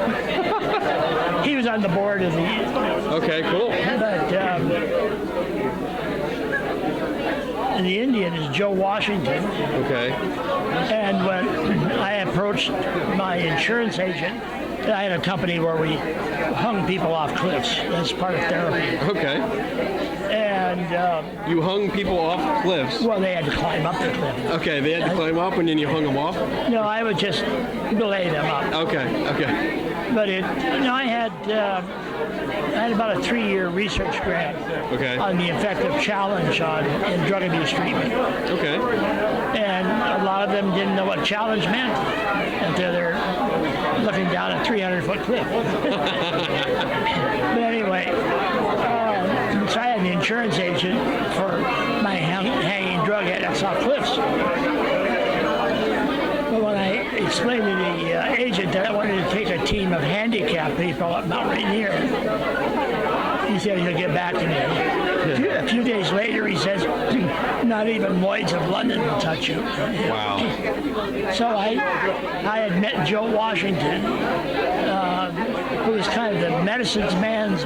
He was on the board of the. Okay, cool. But the Indian is Joe Washington. Okay. And when I approached my insurance agent I had a company where we hung people off cliffs. That's part of therapy. Okay. And you hung people off cliffs? Well, they had to climb up the cliff. Okay, they had to climb up and then you hung them off? No, I would just belay them up. Okay. But I had about a 3-year research grant on the effective challenge in drug abuse treatment. Okay. And a lot of them didn't know what challenge meant until they're looking down a 300-foot cliff. But anyway, so I had an insurance agent for my hanging drug addicts off cliffs. But when I explained to the agent that I wanted to take a team of handicapped people up Mount Rainier, he said he'll get back to me. A few days later, he says, not even Lloyd's of London will touch you. Wow. So I had met Joe Washington, who was kind of the medicine man.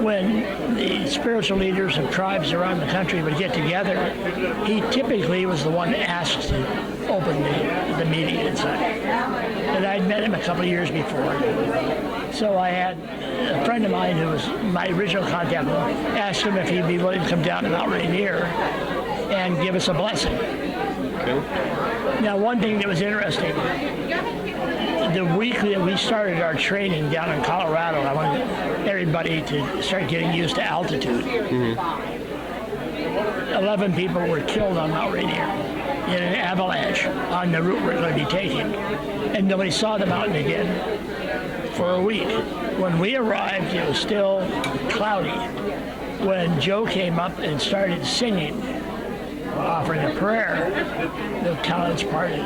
When the spiritual leaders of tribes around the country would get together, he typically was the one asked to open the meeting and such. And I'd met him a couple of years before. So I had a friend of mine who was my original contact, asked him if he'd be willing to come down to Mount Rainier and give us a blessing. Okay. Now, one thing that was interesting, the week that we started our training down in Colorado, I wanted everybody to start getting used to altitude. 11 people were killed on Mount Rainier in an avalanche on the route we're going to be taking, and nobody saw the mountain again for a week. When we arrived, it was still cloudy. When Joe came up and started singing, offering a prayer, the clouds parted.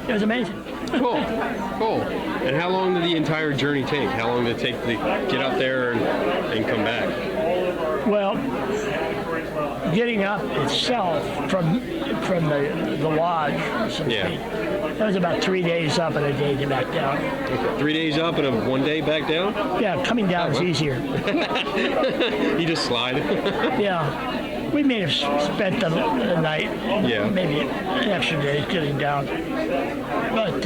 It was amazing. Cool. And how long did the entire journey take? How long did it take to get up there and come back? Well, getting up itself from the lodge, so to speak, that was about 3 days up and a day to back down. Okay. 3 days up and 1 day back down? Yeah, coming down is easier. You just slide? Yeah. We may have spent the night, maybe an extra day getting down. But,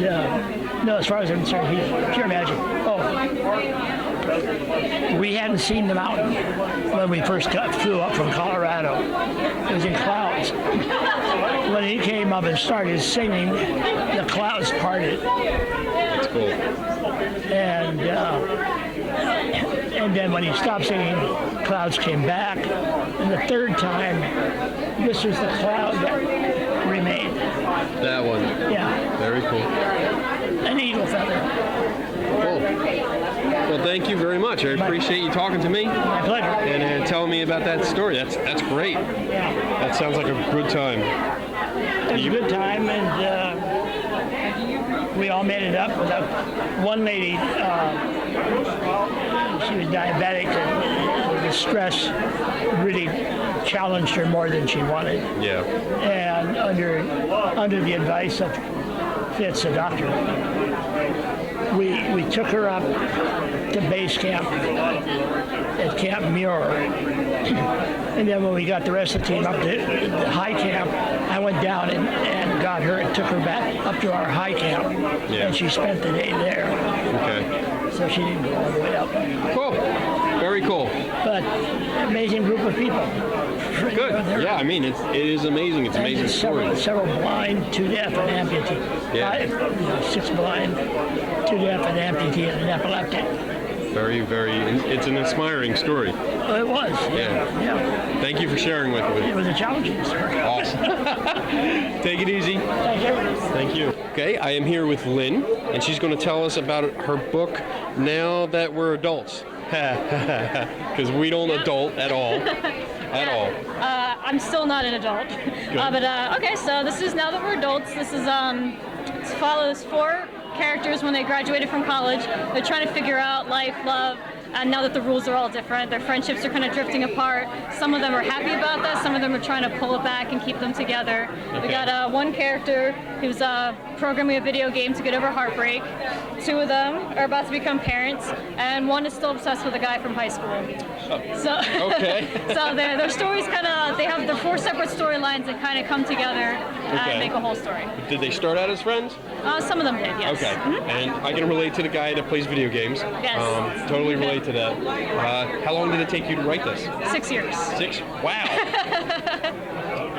no, as far as I'm concerned, pure magic. We hadn't seen the mountain when we first flew up from Colorado. It was in clouds. When he came up and started singing, the clouds parted. That's cool. And then when he stopped singing, clouds came back. And the third time, this was the cloud that remained. That one. Yeah. Very cool. An eagle feather. Cool. Well, thank you very much. I appreciate you talking to me. My pleasure. And telling me about that story. That's great. Yeah. That sounds like a good time. It was a good time, and we all made it up. One lady, she was diabetic, and the stress really challenged her more than she wanted. Yeah. And under the advice of Fitz, the doctor, we took her up to base camp at Camp Muir. And then when we got the rest of the team up to the high camp, I went down and got her and took her back up to our high camp. Yeah. And she spent the day there. Okay. So she didn't go all the way up. Cool. Very cool. But amazing group of people. Good. Yeah, I mean, it is amazing. It's an amazing story. Several blind, 2 deaf, and amputee. Yeah. 6 blind, 2 deaf, and amputee, and an epileptic. Very, it's an inspiring story. Well, it was. Yeah. Thank you for sharing with me. It was a challenging story. Awesome. Take it easy. Thank you. Thank you. Okay, I am here with Lynn, and she's going to tell us about her book, Now That We're Adults. Because we don't adult at all. At all. I'm still not an adult. Okay, so this is Now That We're Adults. This is it follows 4 characters when they graduated from college. They're trying to figure out life, love, and now that the rules are all different, their friendships are kind of drifting apart. Some of them are happy about that, some of them are trying to pull it back and keep them together. Okay. We got one character who's programming a video game to get over heartbreak. 2 of them are about to become parents, and 1 is still obsessed with a guy from high school. So, okay. So their stories kind of, they have the 4 4 separate storylines that kind of come together and make a whole story. Did they start out as friends? Some of them did, yes. Okay. And I can relate to the guy that plays video games. Yes. Totally relate to that. How long did it take you to write this? 6 years. 6? Wow.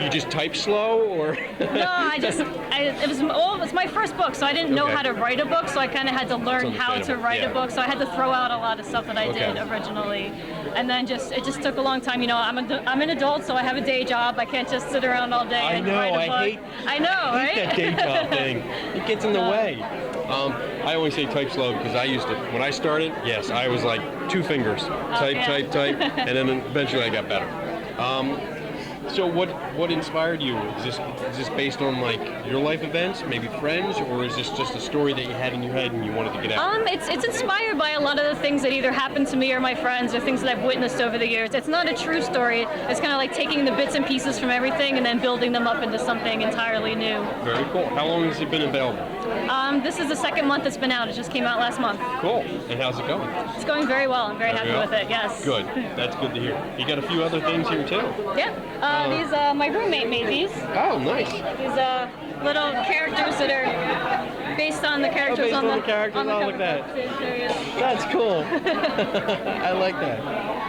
You just type slow, or? No, it was my first book, so I didn't know how to write a book, so I kind of had to learn how to write a book, so I had to throw out a lot of stuff that I did originally. And then it just took a long time. You know, I'm an adult, so I have a day job. I can't just sit around all day and write a book. I know, I hate that day job thing. It gets in the way. I always say type slow because I used to, when I started, yes, I was like 2 fingers. Type, and then eventually I got better. So what inspired you? Is this based on like your life events, maybe friends, or is this just a story that you had in your head and you wanted to get out? It's inspired by a lot of the things that either happened to me or my friends or things that I've witnessed over the years. It's not a true story. It's kind of like taking the bits and pieces from everything and then building them up into something entirely new. Very cool. How long has it been available? This is the 2nd month it's been out. It just came out last month. Cool. And how's it going? It's going very well. I'm very happy with it. Yes. Good. That's good to hear. You got a few other things here too. Yeah. My roommate made these. Oh, nice. These little characters that are based on the characters on the characters. on the look at that. That's cool. I like that.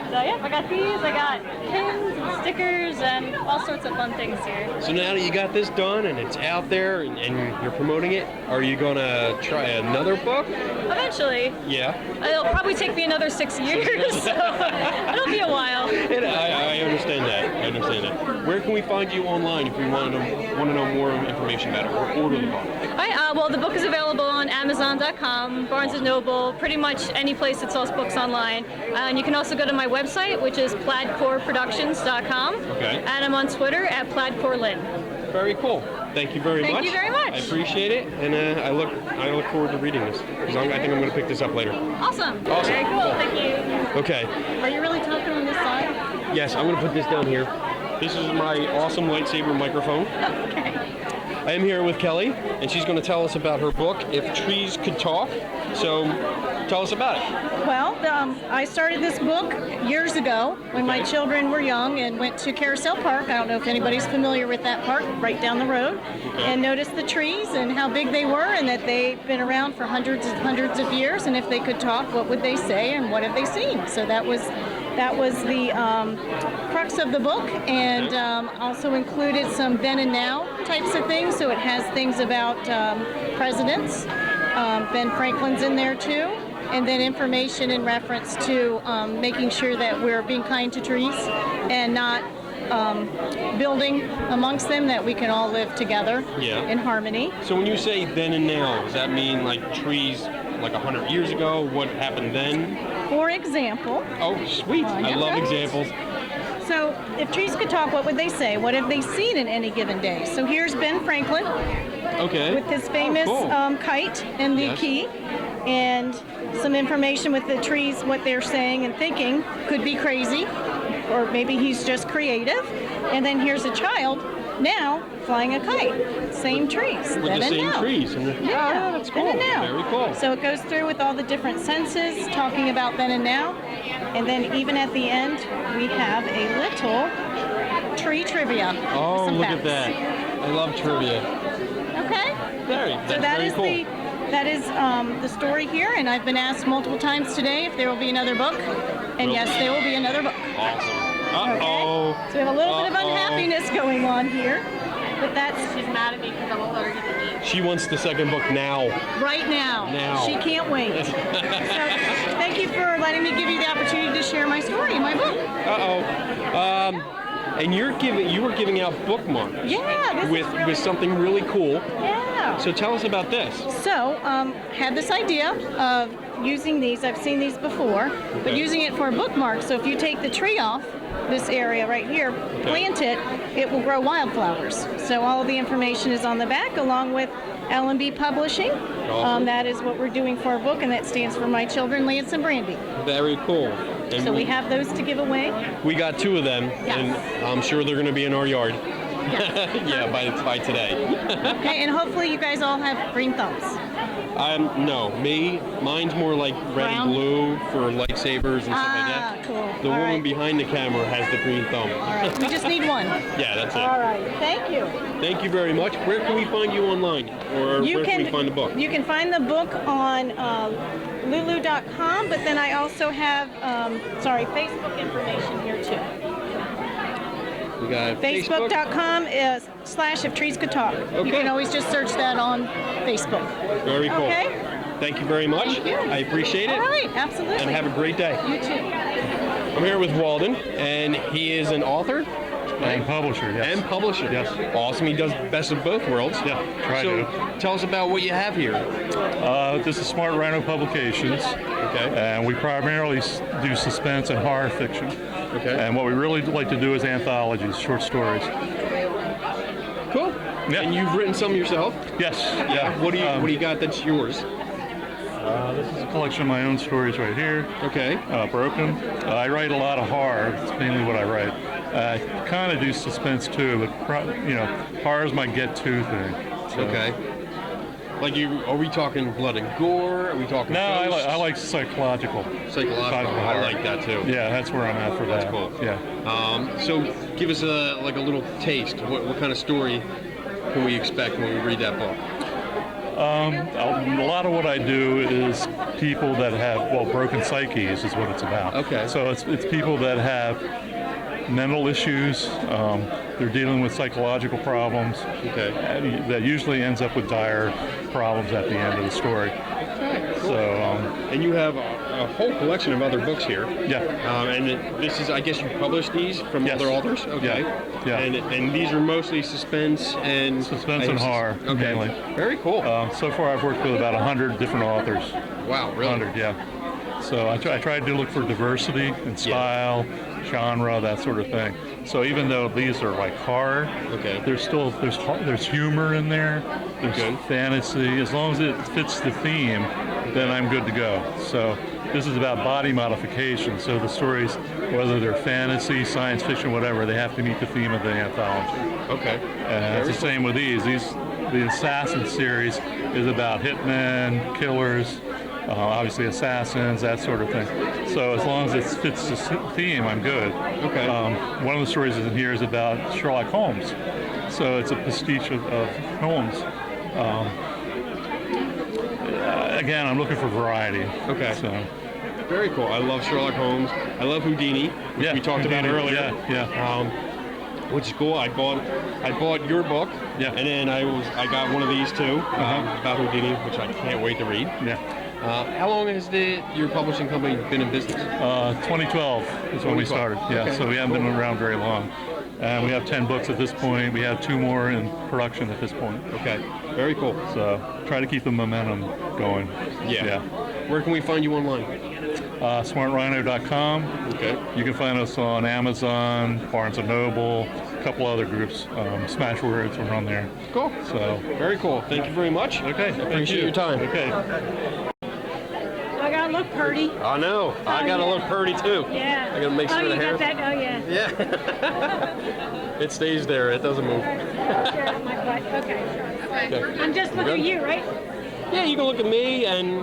So yeah, I got these. I got pins and stickers and all sorts of fun things here. So now that you got this done and it's out there and you're promoting it, are you gonna try another book? Eventually. Yeah. It'll probably take me another 6 years, so it'll be a while. I understand that. I understand that. Where can we find you online if we want to know more information about it or order the book? Well, the book is available on Amazon.com, Barnes & Noble, pretty much any place that sells books online. And you can also go to my website, which is plaidcoreproductions.com. Okay. And I'm on Twitter at plaidcorelyn. Very cool. Thank you very much. Thank you very much. I appreciate it, and I look forward to reading this. Because I think I'm going to pick this up later. Awesome. Very cool. Thank you. Okay. Are you really talking on this side? Yes, I'm going to put this down here. This is my awesome lightsaber microphone. Okay. I am here with Kelly, and she's going to tell us about her book, If Trees Could Talk. So, tell us about it. Well, I started this book years ago when my children were young and went to Carousel Park. I don't know if anybody's familiar with that park, right down the road, and noticed the trees and how big they were and that they've been around for hundreds and hundreds of years, and if they could talk, what would they say and what have they seen? So that was the crux of the book, and also included some then and now types of things. So it has things about presidents. Ben Franklin's in there too, and then information in reference to making sure that we're being kind to trees and not building amongst them, that we can all live together in harmony. So when you say then and now, does that mean like trees like 100 years ago? What happened then? For example. Oh, sweet. I love examples. So if trees could talk, what would they say? What have they seen in any given day? So here's Ben Franklin. Okay. With his famous kite and the key, and some information with the trees, what they're saying and thinking. Could be crazy, or maybe he's just creative. And then here's a child now flying a kite. Same trees. With then the and same now. trees. Yeah, that's cool. then and now. Very cool. So it goes through with all the different senses, talking about then and now. And then even at the end, we have a little tree trivia. Oh, some look facts. at that. I love trivia. Okay. That's so that very is cool. that is the story here, and I've been asked multiple times today if there will be another book, and yes, there will be another book. Awesome. Uh-oh. Okay. So we have a little bit of unhappiness going on here, but that's... She's mad at me because I won't let her get the meat. She wants the second book now. Right now. Now. She can't wait. So thank you for letting me give you the opportunity to share my story in my book. And you were giving out bookmarks. Yeah. With something really cool. Yeah. So tell us about this. So, had this idea of using these. I've seen these before, but using it for a bookmark. So if you take the tree off this area right here, plant it, it will grow wildflowers. So all of the information is on the back, along with L&B Publishing. Awesome. That is what we're doing for our book, and that stands for My Children, Lance and Brandy. Very cool. And so we have those to give away. We got 2 of them, Yes. and I'm sure they're going to be in our yard. Yeah, by today. Okay, and hopefully you guys all have green thumbs. No, mine's more like red Brown? and blue for lightsabers and stuff like that. Cool. The All woman right. behind the camera has the green thumb. All right, we just need one. Yeah, that's it. All right, thank you. Thank you very much. Where can we find you online? Or where can we find the book? You can find the book on lulu.com, but then I also have, Facebook information here too. We got Facebook. Facebook.com/If Trees Could Talk. Okay. You can always just search that on Facebook. Very cool. Okay. Thank you very much. Thank you. I appreciate it. All right, absolutely. And have a great day. You too. I'm here with Walden, and he is an author. And publisher, yes. And publisher. Yes. Awesome. He does best of both worlds. Yeah, try so to. Tell us about what you have here. This is Smart Rhino Publications. Okay. And we primarily do suspense and horror fiction. Okay. And what we really like to do is anthologies, short stories. Cool. Yeah. And you've written some yourself? Yes. Yeah. What do you got that's yours? This is a collection of my own stories right here. Okay. Broken. I write a lot of horror. It's mainly what I write. I kind of do suspense too, but horror's my get-to thing. So. Okay. Like are we talking blood and gore? Are we talking No, ghosts? I like psychological. Psychological. I horror. like that too. Yeah, that's where I'm at for that. That's cool. Yeah. So give us a little taste. What kind of story can we expect when we read that book? A lot of what I do is people that have, broken psyches is what it's about. Okay. So it's people that have mental issues. They're dealing with psychological problems. Okay. That usually ends up with dire problems at the end of the story. Okay. Cool. So, and you have a whole collection of other books here. Yeah. And this is, I guess you published these from Yes. other authors? Okay. Yeah. And these are mostly suspense and horror, okay. mainly. Very cool. So far I've worked with about 100 different authors. Wow, really? 100, yeah. So I try to look for diversity in style, genre, that sort of thing. So even though these are like horror, there's humor in there. There's fantasy. As long as it fits the theme, then I'm good to go. So this is about body modification. So the stories, whether they're fantasy, science fiction, whatever, they have to meet the theme of the anthology. Okay. And it's the same with these. The Assassin series is about hitmen, killers, obviously assassins, that sort of thing. So as long as it fits the theme, I'm good. Okay. One of the stories in here is about Sherlock Holmes. So it's a pastiche of Holmes. Again, I'm looking for variety. Okay. So. Very cool. I love Sherlock Holmes. I love Houdini, which we talked about earlier. Yeah. Which is cool. I bought your book. Yeah. And then I got one of these too about Houdini, which I can't wait to read. Yeah. How long has your publishing company been in business? 2012 is when we started. Yeah. Okay. So we haven't been around very long. And we have 10 books at this point. We have 2 more in production at this point. Okay. Very cool. So try to keep the momentum going. Yeah. Where can we find you online? SmartRhino.com. Okay. You can find us on Amazon, Barnes & Noble, a couple other groups. Smashwords, we're on there. Cool. So very cool. Thank you very much. Okay. Appreciate your time. Okay. I gotta look pretty. I know. I gotta look pretty too. Yeah. I gotta make sure you the hair. got that? Oh yeah. Yeah. It stays there. It doesn't move. Okay. I'm just looking at you, right? Yeah, you can look at me and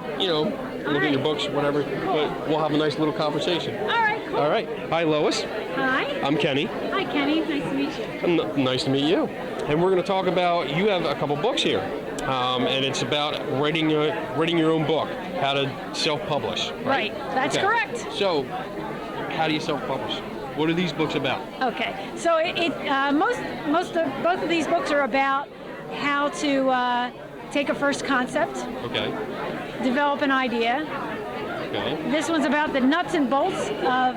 look at your books, whatever. But we'll have a nice little conversation. All right. Cool. All right. Hi, Lois. Hi. I'm Kenny. Hi, Kenny. Nice to meet you. Nice to meet you. And we're going to talk about, you have a couple books here. And it's about writing your own book, how to self-publish. Right. That's correct. So, how do you self-publish? What are these books about? Okay. So both of these books are about how to take a first concept, Okay. develop an idea. Okay. This one's about the nuts and bolts of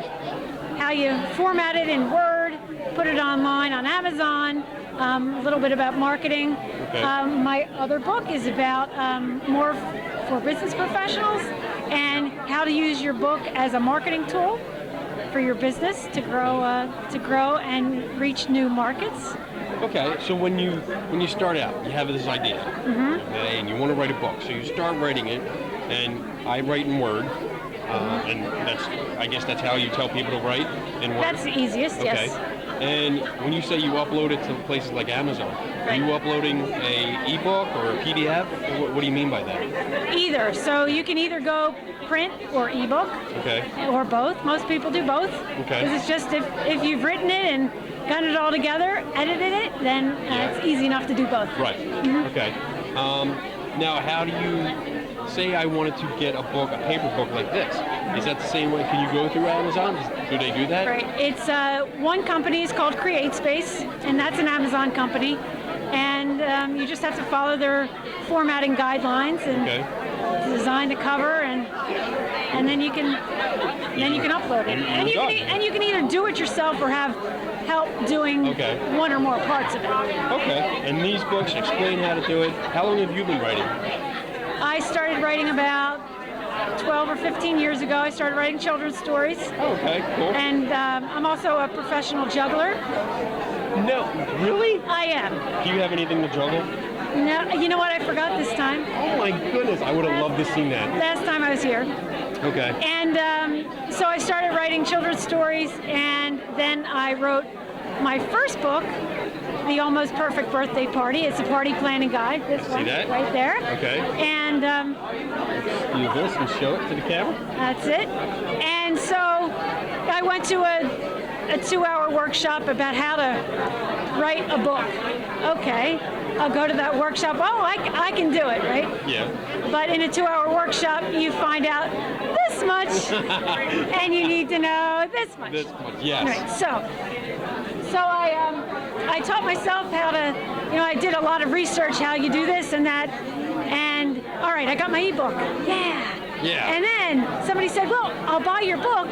how you format it in Word, put it online on Amazon, a little bit about marketing. Okay. My other book is about more for business professionals and how to use your book as a marketing tool for your business to grow and reach new markets. Okay, so when you start out, you have this idea, okay, and you want to write a book. So you start writing it, and I write in Word, and I guess that's how you tell people to write in Word. That's the easiest, okay. yes. And when you say you upload it to places like Amazon, are you uploading a ebook or a PDF? What do you mean by that? Either. So you can either go print or ebook. Okay. Or both. Most people do both. Okay. Because it's just if you've written it and gotten it all together, edited it, then it's easy enough to do both. Right. Okay. Now, how do you say I wanted to get a book, a paper book like this? Is that the same way? Can you go through Amazon? Do they do that? Right. It's one company is called CreateSpace, and that's an Amazon company. And you just have to follow their formatting guidelines and design the cover, and then you can upload it. And you can either do it yourself or have help doing one or more parts of it. Okay. And these books explain how to do it. How long have you been writing? I started writing about 12 or 15 years ago. I started writing children's stories. Okay, cool. And I'm also a professional juggler. No, really? I am. Do you have anything to juggle? No, you know what? I forgot this time. Oh my goodness, I would have loved to see that. Last time I was here. Okay. And so I started writing children's stories, and then I wrote my first book, The Almost Perfect Birthday Party. It's a party planning guide. This one, that? right there. Okay. And do this and show it to the camera. that's it. And so I went to a 2-hour workshop about how to write a book. Okay, I'll go to that workshop. Oh, I can do it, right? Yeah. But in a 2-hour workshop, you find out this much, and you need to know this much. This much, yes. Right. So I taught myself how to, I did a lot of research how you do this and that, and all right, I got my ebook. Yeah. And then somebody said, well, I'll buy your book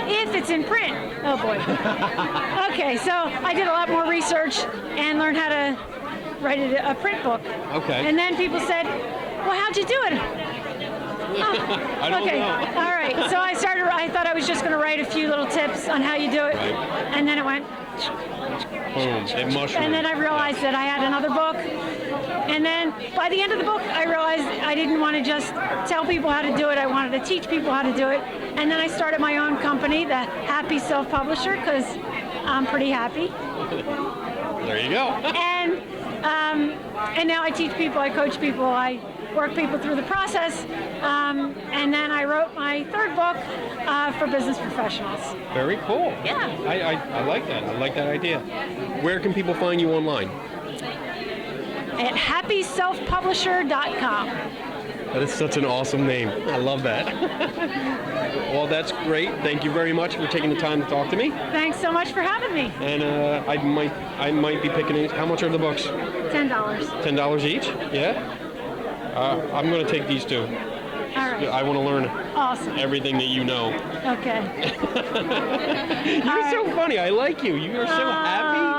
if it's in print. Oh boy. Okay, so I did a lot more research and learned how to write a print book. Okay. And then people said, well, how'd you do it? I don't know. All right. So I thought I was just going to write a few little tips on how you do it. Right. And then it went. Boom. It mushroomed. And then I realized that I had another book. And then by the end of the book, I realized I didn't want to just tell people how to do it. I wanted to teach people how to do it. And then I started my own company, the Happy Self-Publisher, because I'm pretty happy. There you go. And now I teach people, I coach people, I work people through the process. And then I wrote my third book for business professionals. Very cool. Yeah. I like that. I like that idea. Where can people find you online? At happyselfpublisher.com. That is such an awesome name. I love that. Well, that's great. Thank you very much for taking the time to talk to me. Thanks so much for having me. And I might be picking it. How much are the books? $10. $10 each? Yeah. I'm going to take these two. All right. I want to learn everything that you know. Okay. You're so funny. I like you. You are so happy.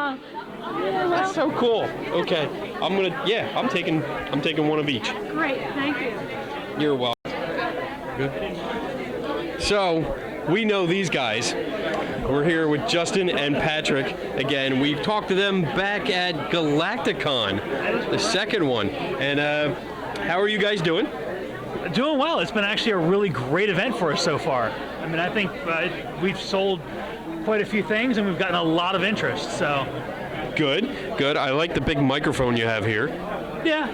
That's so cool. Okay. I'm taking one of each. Great. Thank you. You're welcome. Good. So, we know these guys. We're here with Justin and Patrick. Again, we talked to them back at Galacticon, the second one. And how are you guys doing? Doing well. It's been actually a really great event for us so far. I mean, I think we've sold quite a few things and we've gotten a lot of interest. So. Good. I like the big microphone you have here. Yeah.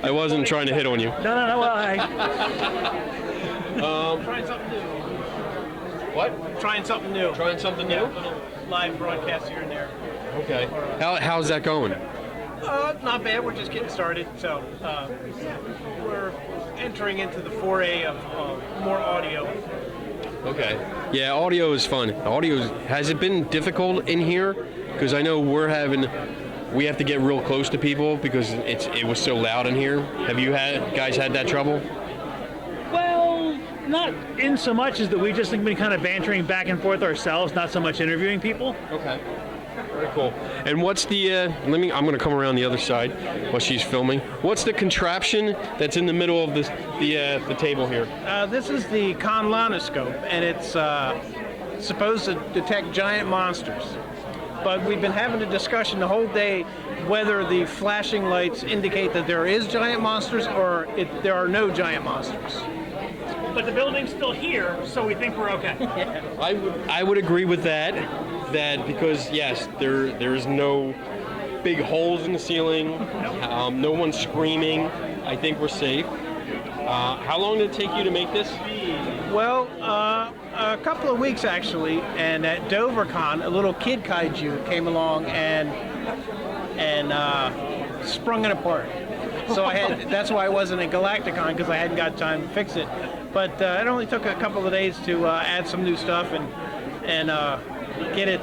I wasn't trying to hit on you. No. Well, Trying something new. What? Trying something new. Trying something new? Live broadcast here and there. Okay. How's that going? Not bad. We're just getting started. So we're entering into the foray of more audio. Okay. Yeah, audio is fun. Has it been difficult in here? Because I know we have to get real close to people because it was so loud in here. Have you guys had that trouble? well, not in so much as that we've just been kind of bantering back and forth ourselves, not so much interviewing people. Okay. Very cool. And what's the, I'm going to come around the other side while she's filming. What's the contraption that's in the middle of the table here? This is the conlanoscope, and it's supposed to detect giant monsters. But we've been having a discussion the whole day whether the flashing lights indicate that there is giant monsters or there are no giant monsters. but the building's still here, so we think we're okay. I would agree with that. That because yes, there is no big holes in the ceiling. No one's screaming. I think we're safe. How long did it take you to make this? Well, a couple of weeks actually, and at DoverCon, a little kid kaiju came along and sprung it apart. So that's why I wasn't at Galacticon, because I hadn't got time to fix it. But it only took a couple of days to add some new stuff and get it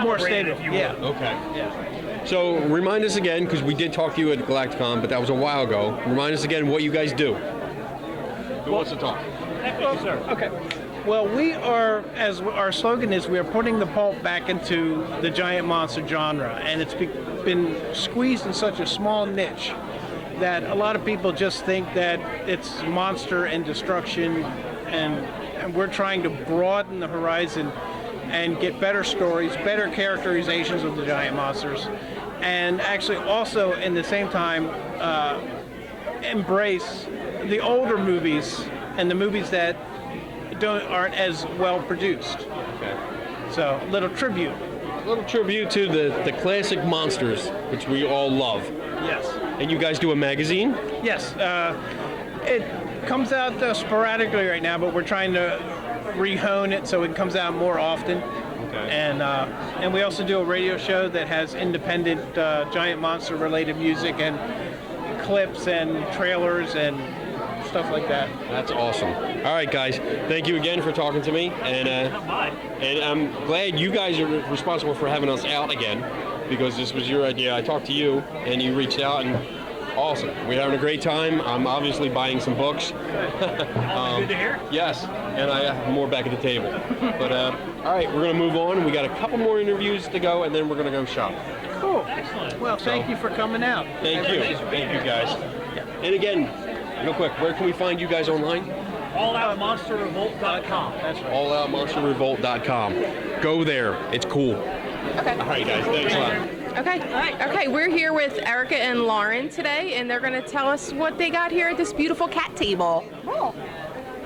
more stable. If you will. Yeah. Okay. Yeah. So remind us again, because we did talk to you at Galacticon, but that was a while ago. Remind us again what you guys do. Who wants to talk? Okay. Well, we are, as our slogan is, we are putting the pulp back into the giant monster genre, and it's been squeezed in such a small niche that a lot of people just think that it's monster and destruction, and we're trying to broaden the horizon and get better stories, better characterizations of the giant monsters, and actually also in the same time embrace the older movies and the movies that aren't as well produced. Okay. So, little tribute. A little tribute to the classic monsters, which we all love. Yes. And you guys do a magazine? Yes. It comes out sporadically right now, but we're trying to rehone it so it comes out more often. Okay. And we also do a radio show that has independent giant monster related music and clips and trailers and stuff like that. That's awesome. All right, guys. Thank you again for talking to me, and I'm glad you guys are responsible for having us out again, because this was your idea. I talked to you, and you reached out, and awesome. We're having a great time. I'm obviously buying some books. Good to hear. Yes, and I have more back at the table. But all right, we're gonna move on. We got a couple more interviews to go, and then we're gonna go shop. Cool. Excellent. Well, thank you for coming out. Thank you. Thank you, guys. And again, real quick, where can we find you guys online? AllOutMonsterRevolt.com. That's right. AllOutMonsterRevolt.com. Go there. It's cool. Okay. All right, guys. Thanks a lot. Okay. All right. Okay, we're here with Erica and Lauren today, and they're going to tell us what they got here at this beautiful cat table. Oh.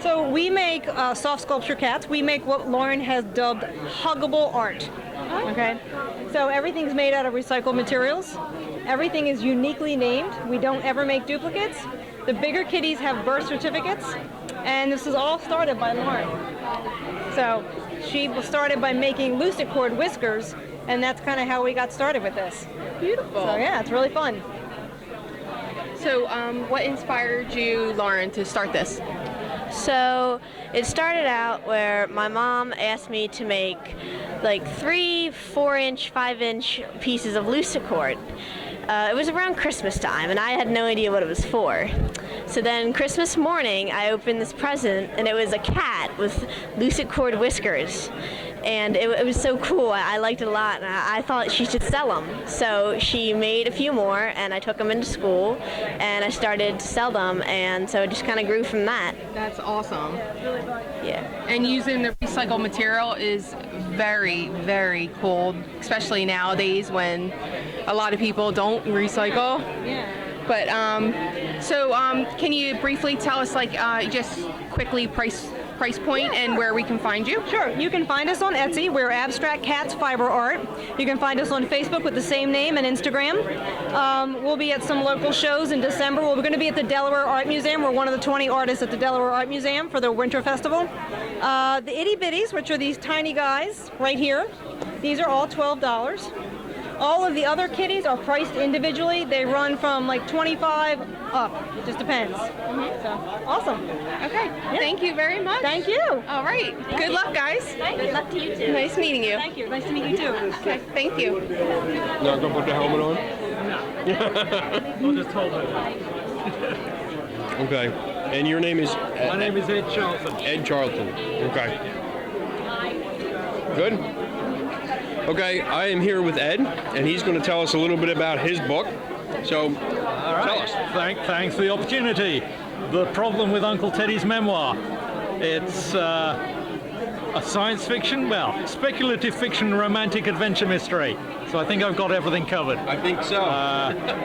So we make soft sculpture cats. We make what Lauren has dubbed huggable art. Okay. So everything's made out of recycled materials. Everything is uniquely named. We don't ever make duplicates. The bigger kitties have birth certificates, and this is all started by Lauren. So she started by making lucid cord whiskers, and that's kind of how we got started with this. Beautiful. So yeah, it's really fun. So what inspired you, Lauren, to start this? So it started out where my mom asked me to make like 3 4-inch, 5-inch pieces of lucid cord. It was around Christmas time, and I had no idea what it was for. So then Christmas morning, I opened this present, and it was a cat with lucid cord whiskers. And it was so cool. I liked it a lot, and I thought she should sell them. So she made a few more, and I took them into school, and I started to sell them, and so it just kind of grew from that. That's awesome. Yeah. And using the recycled material is very, very cool, especially nowadays when a lot of people don't recycle. Yeah. But can you briefly tell us, like, just quickly price point and where we can find you? Sure. You can find us on Etsy. We're Abstract Cats Fiber Art. You can find us on Facebook with the same name and Instagram. We'll be at some local shows in December. We're going to be at the Delaware Art Museum. We're one of the 20 artists at the Delaware Art Museum for their Winter Festival. The Itty Bitties, which are these tiny guys right here, these are all $12. All of the other kitties are priced individually. They run from like $25 up. It just depends. So, awesome. Okay. Yeah. Thank you very much. Thank you. All right. Good luck, guys. Good luck to you too. Nice meeting you. Thank you. Nice to meet you too. Okay. Thank you. Not gonna put the helmet on? We'll just hold it. Okay. And your name is? My name is Ed Charlton. Ed Charlton. Okay. Good. Okay, I am here with Ed, and he's going to tell us a little bit about his book. So, tell us. Thanks for the opportunity. The Problem with Uncle Teddy's Memoir. It's A science fiction? Well, speculative fiction, romantic adventure mystery. So I think I've got everything covered. I think so.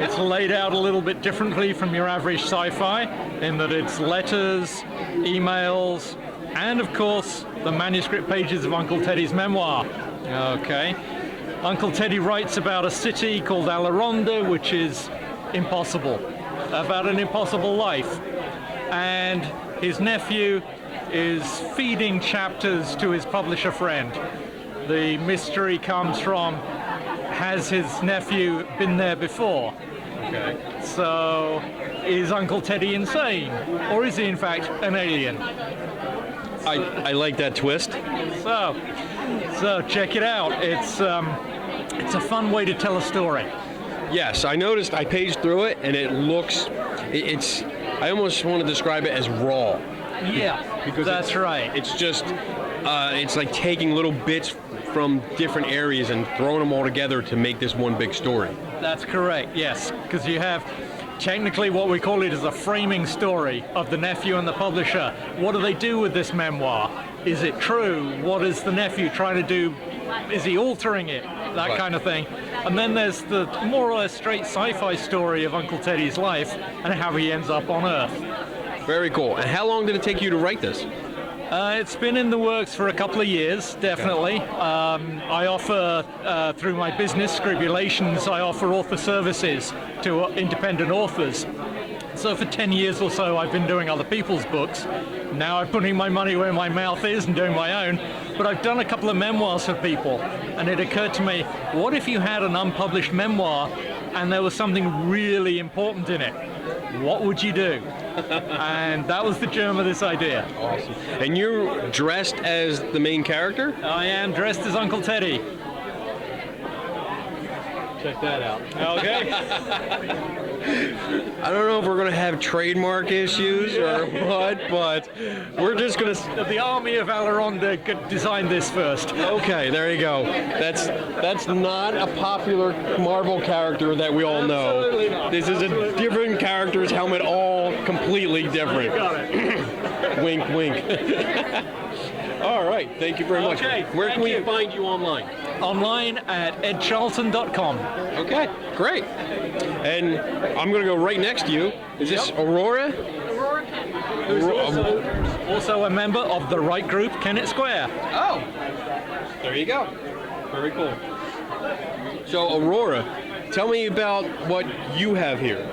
It's laid out a little bit differently from your average sci-fi in that it's letters, emails, and of course the manuscript pages of Uncle Teddy's memoir. Okay. Uncle Teddy writes about a city called Alaronda, which is impossible, about an impossible life. And his nephew is feeding chapters to his publisher friend. The mystery comes from, has his nephew been there before? Okay. So, is Uncle Teddy insane? Or is he in fact an alien? I like that twist. So check it out. It's a fun way to tell a story. Yes, I noticed, I paged through it, and it looks, I almost want to describe it as raw. Yeah, because that's right. It's just, it's like taking little bits from different areas and throwing them all together to make this one big story. That's correct, yes, because you have technically what we call it is a framing story of the nephew and the publisher. What do they do with this memoir? Is it true? What is the nephew trying to do? Is he altering it? That kind of thing. And then there's the more or less straight sci-fi story of Uncle Teddy's life and how he ends up on Earth. Very cool. And how long did it take you to write this? It's been in the works for a couple of years, definitely. I offer, through my business, Scribulations, I offer author services to independent authors. So for 10 years or so, I've been doing other people's books. Now I'm putting my money where my mouth is and doing my own. But I've done a couple of memoirs for people. And it occurred to me, what if you had an unpublished memoir and there was something really important in it? What would you do? And that was the germ of this idea. Awesome. And you're dressed as the main character? I am dressed as Uncle Teddy. Check that out. Okay. I don't know if we're going to have trademark issues or what, but we're just going to... The army of Alaronda designed this first. Okay, there you go. That's not a popular Marvel character that we all know. Absolutely not. This is a different character's helmet, all completely different. You got it. Wink, wink. All right, thank you very much. Okay, Where can we find you online? Online at edcharlton.com. Okay, great. And I'm going to go right next to you. Is this Aurora? Who's also a member of the Right Group, Kennett Square. Oh, there you go. Very cool. So, Aurora, tell me about what you have here.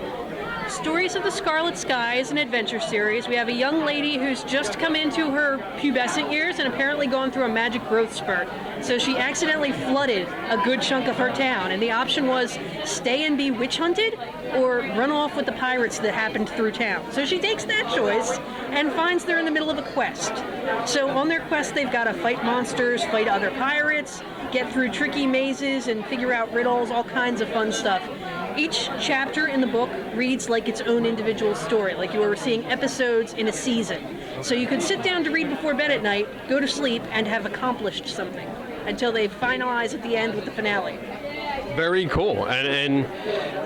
Stories of the Scarlet Sky is an adventure series. We have a young lady who's just come into her pubescent years and apparently gone through a magic growth spurt. So she accidentally flooded a good chunk of her town, and the option was stay and be witch hunted or run off with the pirates that happened through town. So she takes that choice and finds they're in the middle of a quest. So on their quest, they've got to fight monsters, fight other pirates, get through tricky mazes, and figure out riddles, all kinds of fun stuff. Each chapter in the book reads like its own individual story, like you were seeing episodes in a season. So you could sit down to read before bed at night, go to sleep, and have accomplished something until they finalize at the end with the finale. Very cool. And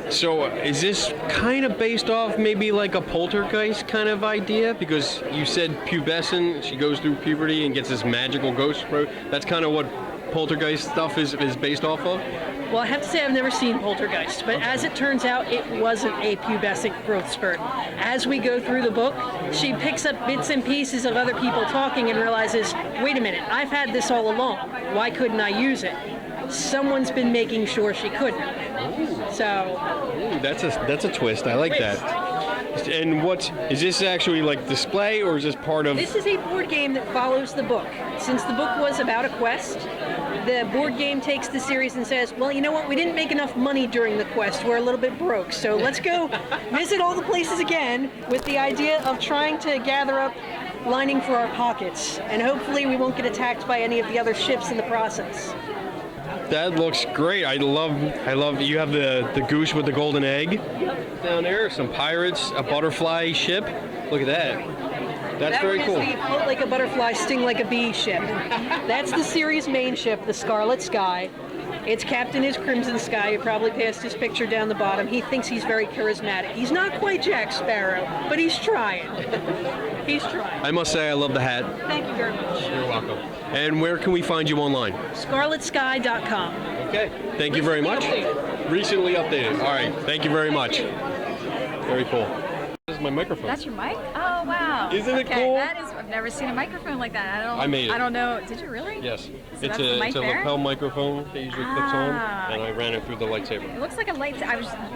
so is this kind of based off maybe like a poltergeist kind of idea? Because you said pubescent, she goes through puberty and gets this magical ghost. That's kind of what poltergeist stuff is based off of? Well, I have to say I've never seen Poltergeist, but as it turns out, it wasn't a pubescent growth spurt. As we go through the book, she picks up bits and pieces of other people talking and realizes, wait a minute, I've had this all along. Why couldn't I use it? Someone's been making sure she couldn't. So... That's a twist. I like that. And is this actually like display, or is this part of... This is a board game that follows the book. Since the book was about a quest, the board game takes the series and says, well, you know what, we didn't make enough money during the quest, we're a little bit broke, so let's go visit all the places again with the idea of trying to gather up lining for our pockets, and hopefully we won't get attacked by any of the other ships in the process. That looks great. I love you have the goose with the golden egg down there, some pirates, a butterfly ship. Look at that. That's very cool. That one is the float like a butterfly, sting like a bee ship. That's the series' main ship, the Scarlet Sky. Its captain is Crimson Sky. You probably passed his picture down the bottom. He thinks he's very charismatic. He's not quite Jack Sparrow, but he's trying. He's trying. I must say I love the hat. Thank you very much. You're welcome. And where can we find you online? ScarletSky.com. Okay. Thank you very much. Recently updated. All right. Thank you very much. Very cool. This is my microphone. That's your mic? Oh wow! Isn't it okay, cool? That is. I've never seen a microphone like that. I made it. I don't know. Did you really? Yes. So It's that's the mic it's a there? lapel microphone that usually clips on, and I ran it through the lightsaber. It looks like a lightsaber.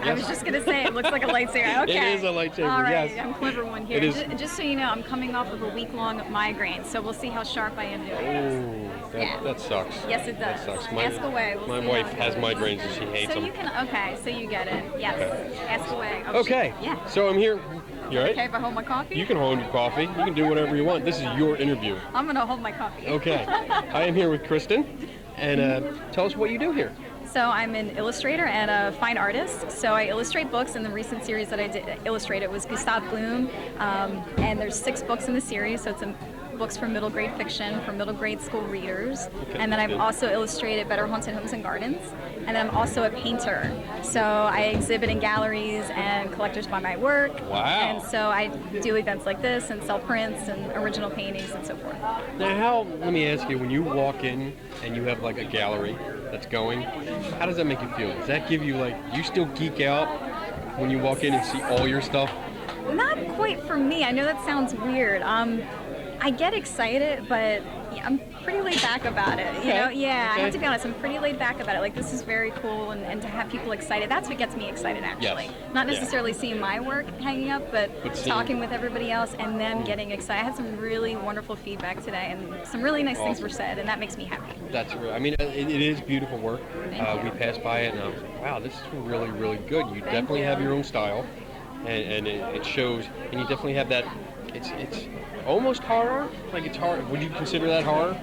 I was just gonna say it looks like a lightsaber. Okay. It is a lightsaber. All right. Yes. I'm clever one here. It is. Just so you know, I'm coming off of a week-long migraine, so we'll see how sharp I am doing this. Oh, that sucks. Yes, it does. That sucks. Ask away. We'll My see wife how- has migraines and she hates So them. you can. Okay. So you get it. Yes. Okay. Ask away. Oh, Okay. shit. Yeah. So I'm here. You all right? Okay. If I hold my coffee. You can hold your coffee. You can do whatever you want. This is your interview. I'm gonna hold my coffee. Okay. I am here with Kristen, and tell us what you do here. So I'm an illustrator and a fine artist. So I illustrate books, and the recent series that I did illustrate it was Gustav Bloom, and there's 6 books in the series. So it's books for middle grade fiction for middle grade school readers. And then I've also illustrated Better Haunted Homes and Gardens. And then I'm also a painter. So I exhibit in galleries and collectors buy my work. Wow. And so I do events like this and sell prints and original paintings and so forth. Now, let me ask you, when you walk in and you have like a gallery that's going, how does that make you feel? Does that give you like, do you still geek out when you walk in and see all your stuff? Not quite for me. I know that sounds weird. I get excited, but I'm pretty laid back about it. You know, yeah. I have to be honest. I'm pretty laid back about it. Like, this is very cool, and to have people excited, that's what gets me excited. Actually, not necessarily seeing my work hanging up, but talking with everybody else and them getting excited. I had some really wonderful feedback today, and some really nice things were said, and that makes me happy. That's real. I mean, it is beautiful work. We passed by it, and I was like, wow, this is really, really good. You definitely have your own style, and it shows. And you definitely have that. It's almost horror. Like, it's horror. Would you consider that horror?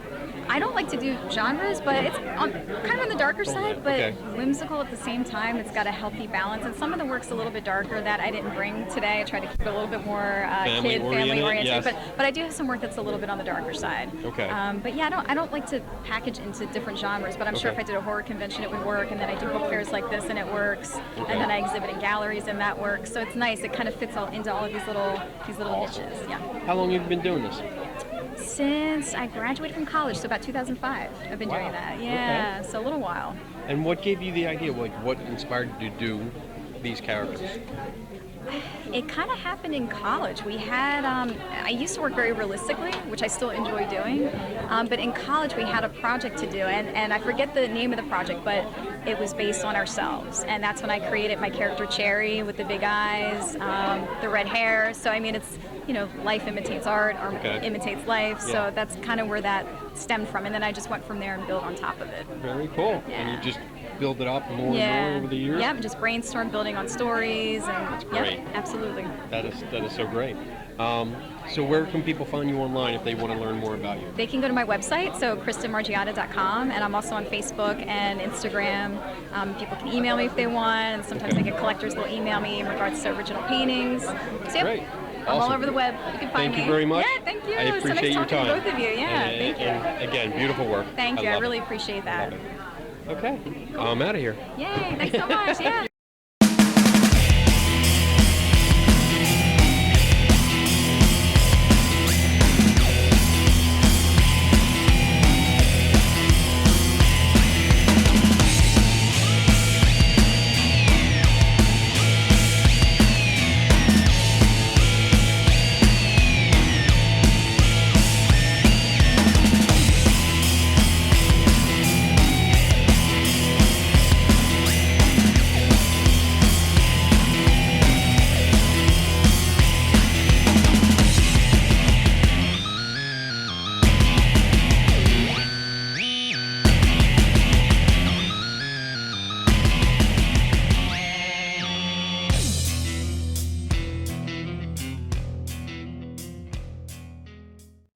I don't like to do genres, but it's kind of on the darker side, but whimsical at the same time. It's got a healthy balance, and some of the work's a little bit darker that I didn't bring today. I tried to keep it a little bit more family oriented, but I do have some work that's a little bit on the darker side. Okay. But yeah, I don't like to package into different genres, but I'm sure if I did a horror convention, it would work, and then I do book fairs like this, and it works, and then I exhibit in galleries, and that works. So it's nice. It kind of fits into all of these little niches. Yeah. How long have you been doing this? Since I graduated from college, so about 2005, I've been doing that. Yeah, so a little while. And what gave you the idea? Like, what inspired you to do these characters? It kind of happened in college. We had, I used to work very realistically, which I still enjoy doing, but in college we had a project to do, and I forget the name of the project, but it was based on ourselves, and that's when I created my character Cherry with the big eyes, the red hair. So I mean, it's, you know, life imitates art, or imitates life, so that's kind of where that stemmed from, and then I just went from there and built on top of it. Very cool. Yeah. And you just build it up more and more over the years? Yeah, just brainstorm building on stories, and that's great. Absolutely. That is so great. So where can people find you online if they want to learn more about you? They can go to my website, so KristenMargiotta.com, and I'm also on Facebook and Instagram. People can email me if they want, and sometimes I get collectors will email me in regards to original paintings. So yeah, great. I'm all Awesome. over the web. You can find me. Thank you very much. Yeah, thank you. I appreciate so nice your talking time. to both of you. Yeah, thank you. And again, beautiful work. Thank you. I love really it. appreciate that. Okay, I'm out of here. Yay, thanks so much. Yeah.